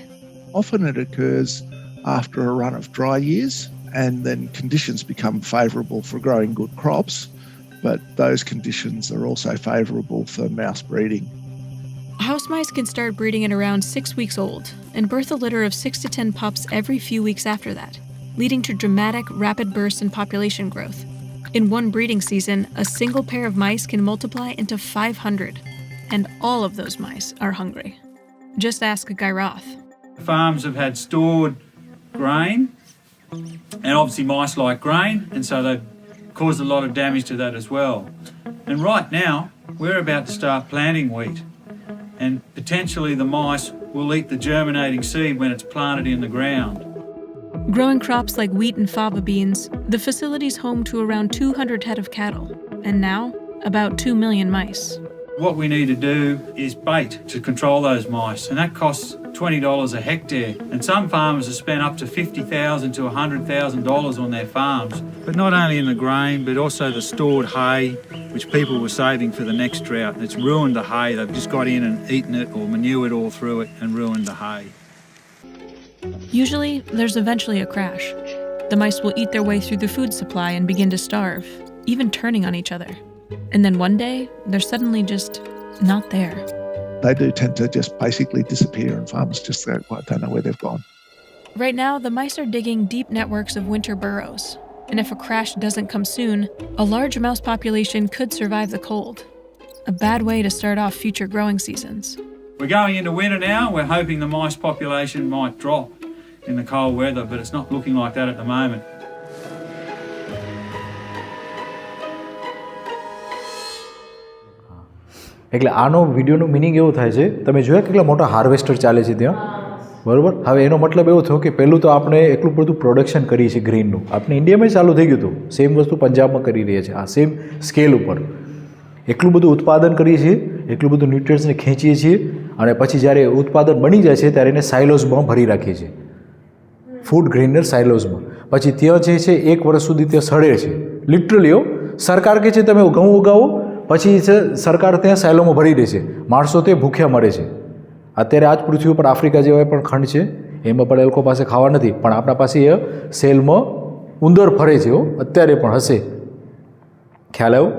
Often it occurs after a run of dry years, and then conditions become favourable for growing good crops, but those conditions are also favourable for mouse breeding. House mice can start breeding at around 6 weeks old and birth a litter of 6 to 10 pups every few weeks after that, leading to dramatic, rapid bursts in population growth. In one breeding season, a single pair of mice can multiply into 500, and all of those mice are hungry. Just ask Guy Roth. Farms have had stored grain, and obviously mice like grain, and so they've caused a lot of damage to that as well. And right now, we're about to start planting wheat, and potentially the mice will eat the germinating seed when it's planted in the ground. Growing crops like wheat and fava beans, the facility's home to around 200 head of cattle, and now about 2 million mice. What we need to do is bait to control those mice, and that costs $20 a hectare. And some farmers have spent up to $50,000 to $100,000 on their farms. But not only in the grain, but also the stored hay, which people were saving for the next drought. It's ruined the hay. They've just got in and eaten it or manured all through it and ruined the hay. Usually, there's eventually a crash. The mice will eat their way through the food supply and begin to starve, even turning on each other. And then one day, they're suddenly just not there. They do tend to just basically disappear, and farmers just don't know where they've gone. Right now, the mice are digging deep networks of winter burrows. And if a crash doesn't come soon, a large mouse population could survive the cold. A bad way to start off future growing seasons. We're going into winter now. We're hoping the mice population might drop in the cold weather, but it's not looking like that at the moment. એટલે આનો વિડીયોનું meaning એવું થાય છે, તમે જોયા કેટલા મોટા harvester ચાલે છે ત્યાં, બરાબર. હવે એનો મતલબ એવો થયો કે પહેલું તો આપણે એટલું બધું પ્રોડક્શન કરીએ છીએ ગ્રીનનું, આપણે ઇન્ડિયામાં ચાલુ થઈ ગયું હતું, સેમ વસ્તુ પંજાબમાં કરી રહ્યા છે, આ સેમ સ્કેલ ઉપર એટલું બધું ઉત્પાદન કરીએ છીએ, એટલું બધું ન્યુટ્રિયન્ટ્સને ખેંચીએ છીએ, અને પછી જ્યારે ઉત્પાદન બની જાય છે ત્યારે એને સાયલોઝમાં ભરી રાખીએ છીએ, ફૂડ ગ્રેનર સાયલોઝમાં. પછી ત્યાં જે છે 1 વર્ષ સુધી ત્યાં સડે છે લિટરલી. સરકાર કહે છે તમે ઘઉં ઉગાવો, પછી સરકાર ત્યાં સાયલોમાં ભરી દે છે, માણસો તે ભૂખ્યા મરે છે. અત્યારે આ જ પૃથ્વી ઉપર આફ્રિકા જેવા પણ ખંડ છે, એમાં પણ એ લોકો પાસે ખાવા નથી, પણ આપણા પાસે એ સેલમાં ઉંદર ફરે છે, અત્યારે પણ હશે. ખ્યાલ આવ્યો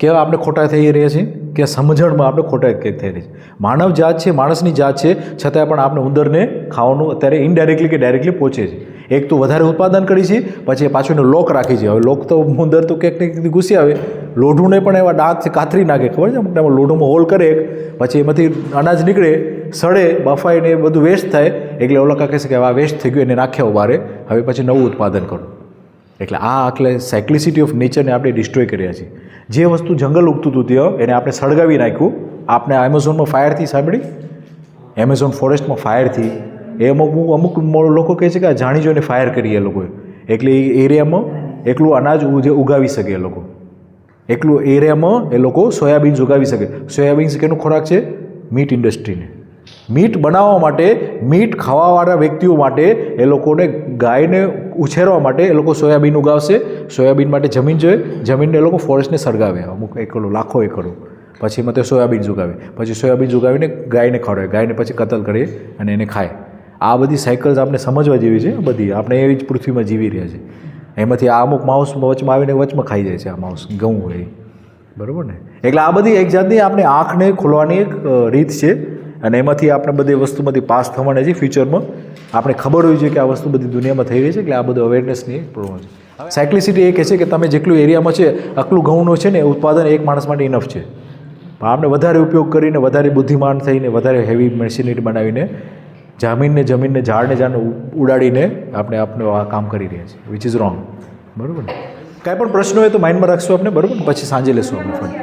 કેવા આપણે ખોટા થઈ રહ્યા છીએ, કે સમજણમાં આપણે ખોટા થઈ રહ્યા છીએ. માનવ જાત છે, માણસની જાત છે, છતાં પણ આપણે ઉંદરને ખાવાનું અત્યારે ઇનડાયરેક્ટલી કે ડાયરેક્ટલી પહોંચે છે. એક તો વધારે ઉત્પાદન કરી છે, પછી પાછું એનો લોક રાખી છે. હવે લોક તો ઉંદર તો ક્યાંક ને ક્યાંક ઘૂસી આવે, લોઢુંને પણ એવા દાંત કાતરી નાખે, ખબર છે અમુક લોઢુંમાં હોલ કરે, પછી એમાંથી અનાજ નીકળે, સડે, બફાઈને એ બધું વેસ્ટ થાય, એટલે ઓલા કહે છે કે આ વેસ્ટ થઈ ગયું, એને નાખ્યા બારે, હવે પછી નવું ઉત્પાદન કરો. એટલે આ આખલે સાયક્લિસિટી ઓફ નેચરને આપણે ડિસ્ટ્રોય કર્યા છે. જે વસ્તુ જંગલ ઉગતું હતું ત્યાં એને આપણે સળગાવી નાખ્યું. આપણે એમેઝોનમાં ફાયરથી સાંભળી, એમેઝોન ફોરેસ્ટમાં ફાયરથી, એ અમુક લોકો કહે છે કે આ જાણી જોઈને ફાયર કરીએ એ લોકોએ, એટલે એ એરિયામાં એકલું અનાજ ઉગાવી શકે એ લોકો, એકલું એરિયામાં એ લોકો સોયાબીન્સ ઉગાવી શકે. સોયાબીન્સ કેનો ખોરાક છે? મીટ ઇન્ડસ્ટ્રીને. મીટ બનાવવા માટે, મીટ ખાવાવાળા વ્યક્તિઓ માટે, એ લોકોને ગાયને ઉછેરવા માટે એ લોકો સોયાબીન ઉગાવશે. સોયાબીન માટે જમીન જોઈએ, જમીનને એ લોકો ફોરેસ્ટને સળગાવે અમુક એકડો, લાખો એકડો, પછી એમાં તે સોયાબીન ઉગાવે, પછી સોયાબીન ઉગાવીને ગાયને ખવડાવે, ગાયને પછી કતલ કરીએ અને એને ખાય. આ બધી સાયકલ્સ આપણે સમજવા જેવી છે બધી, આપણે એવી જ પૃથ્વીમાં જીવી રહ્યા છે. એમાંથી આ અમુક માઉસ વચમાં આવીને વચમાં ખાઈ જાય છે, આ માઉસ ઘઉં હોય, બરાબર ને. એટલે આ બધી એક જાતની આપણે આંખને ખોલવાની એક રીત છે, અને એમાંથી આપણે બધી વસ્તુમાંથી પાસ થવાના છે. ફ્યુચરમાં આપણે ખબર હોય છે કે આ વસ્તુ બધી દુનિયામાં થઈ રહી છે, એટલે આ બધું અવેરનેસની એક પ્રોબ્લેમ છે. સાયક્લિસિટી એ કહે છે કે તમે જેટલું એરિયામાં છે આટલું ઘઉંનું છે ને ઉત્પાદન એક માણસ માટે ઇનફ છે. પણ આપણે વધારે ઉપયોગ કરીને, વધારે બુદ્ધિમાન થઈને, વધારે હેવી મશીનરી બનાવીને જમીનને ઝાડને ઉડાડીને આપણે આ કામ કરી રહ્યા છીએ, વિચ ઇઝ રોંગ. બરાબર ને. કાંઈ પણ પ્રશ્ન હોય તો માઇન્ડમાં રાખશું આપણે, બરાબર ને. પછી સાંજે લેશું આપણે ફરી.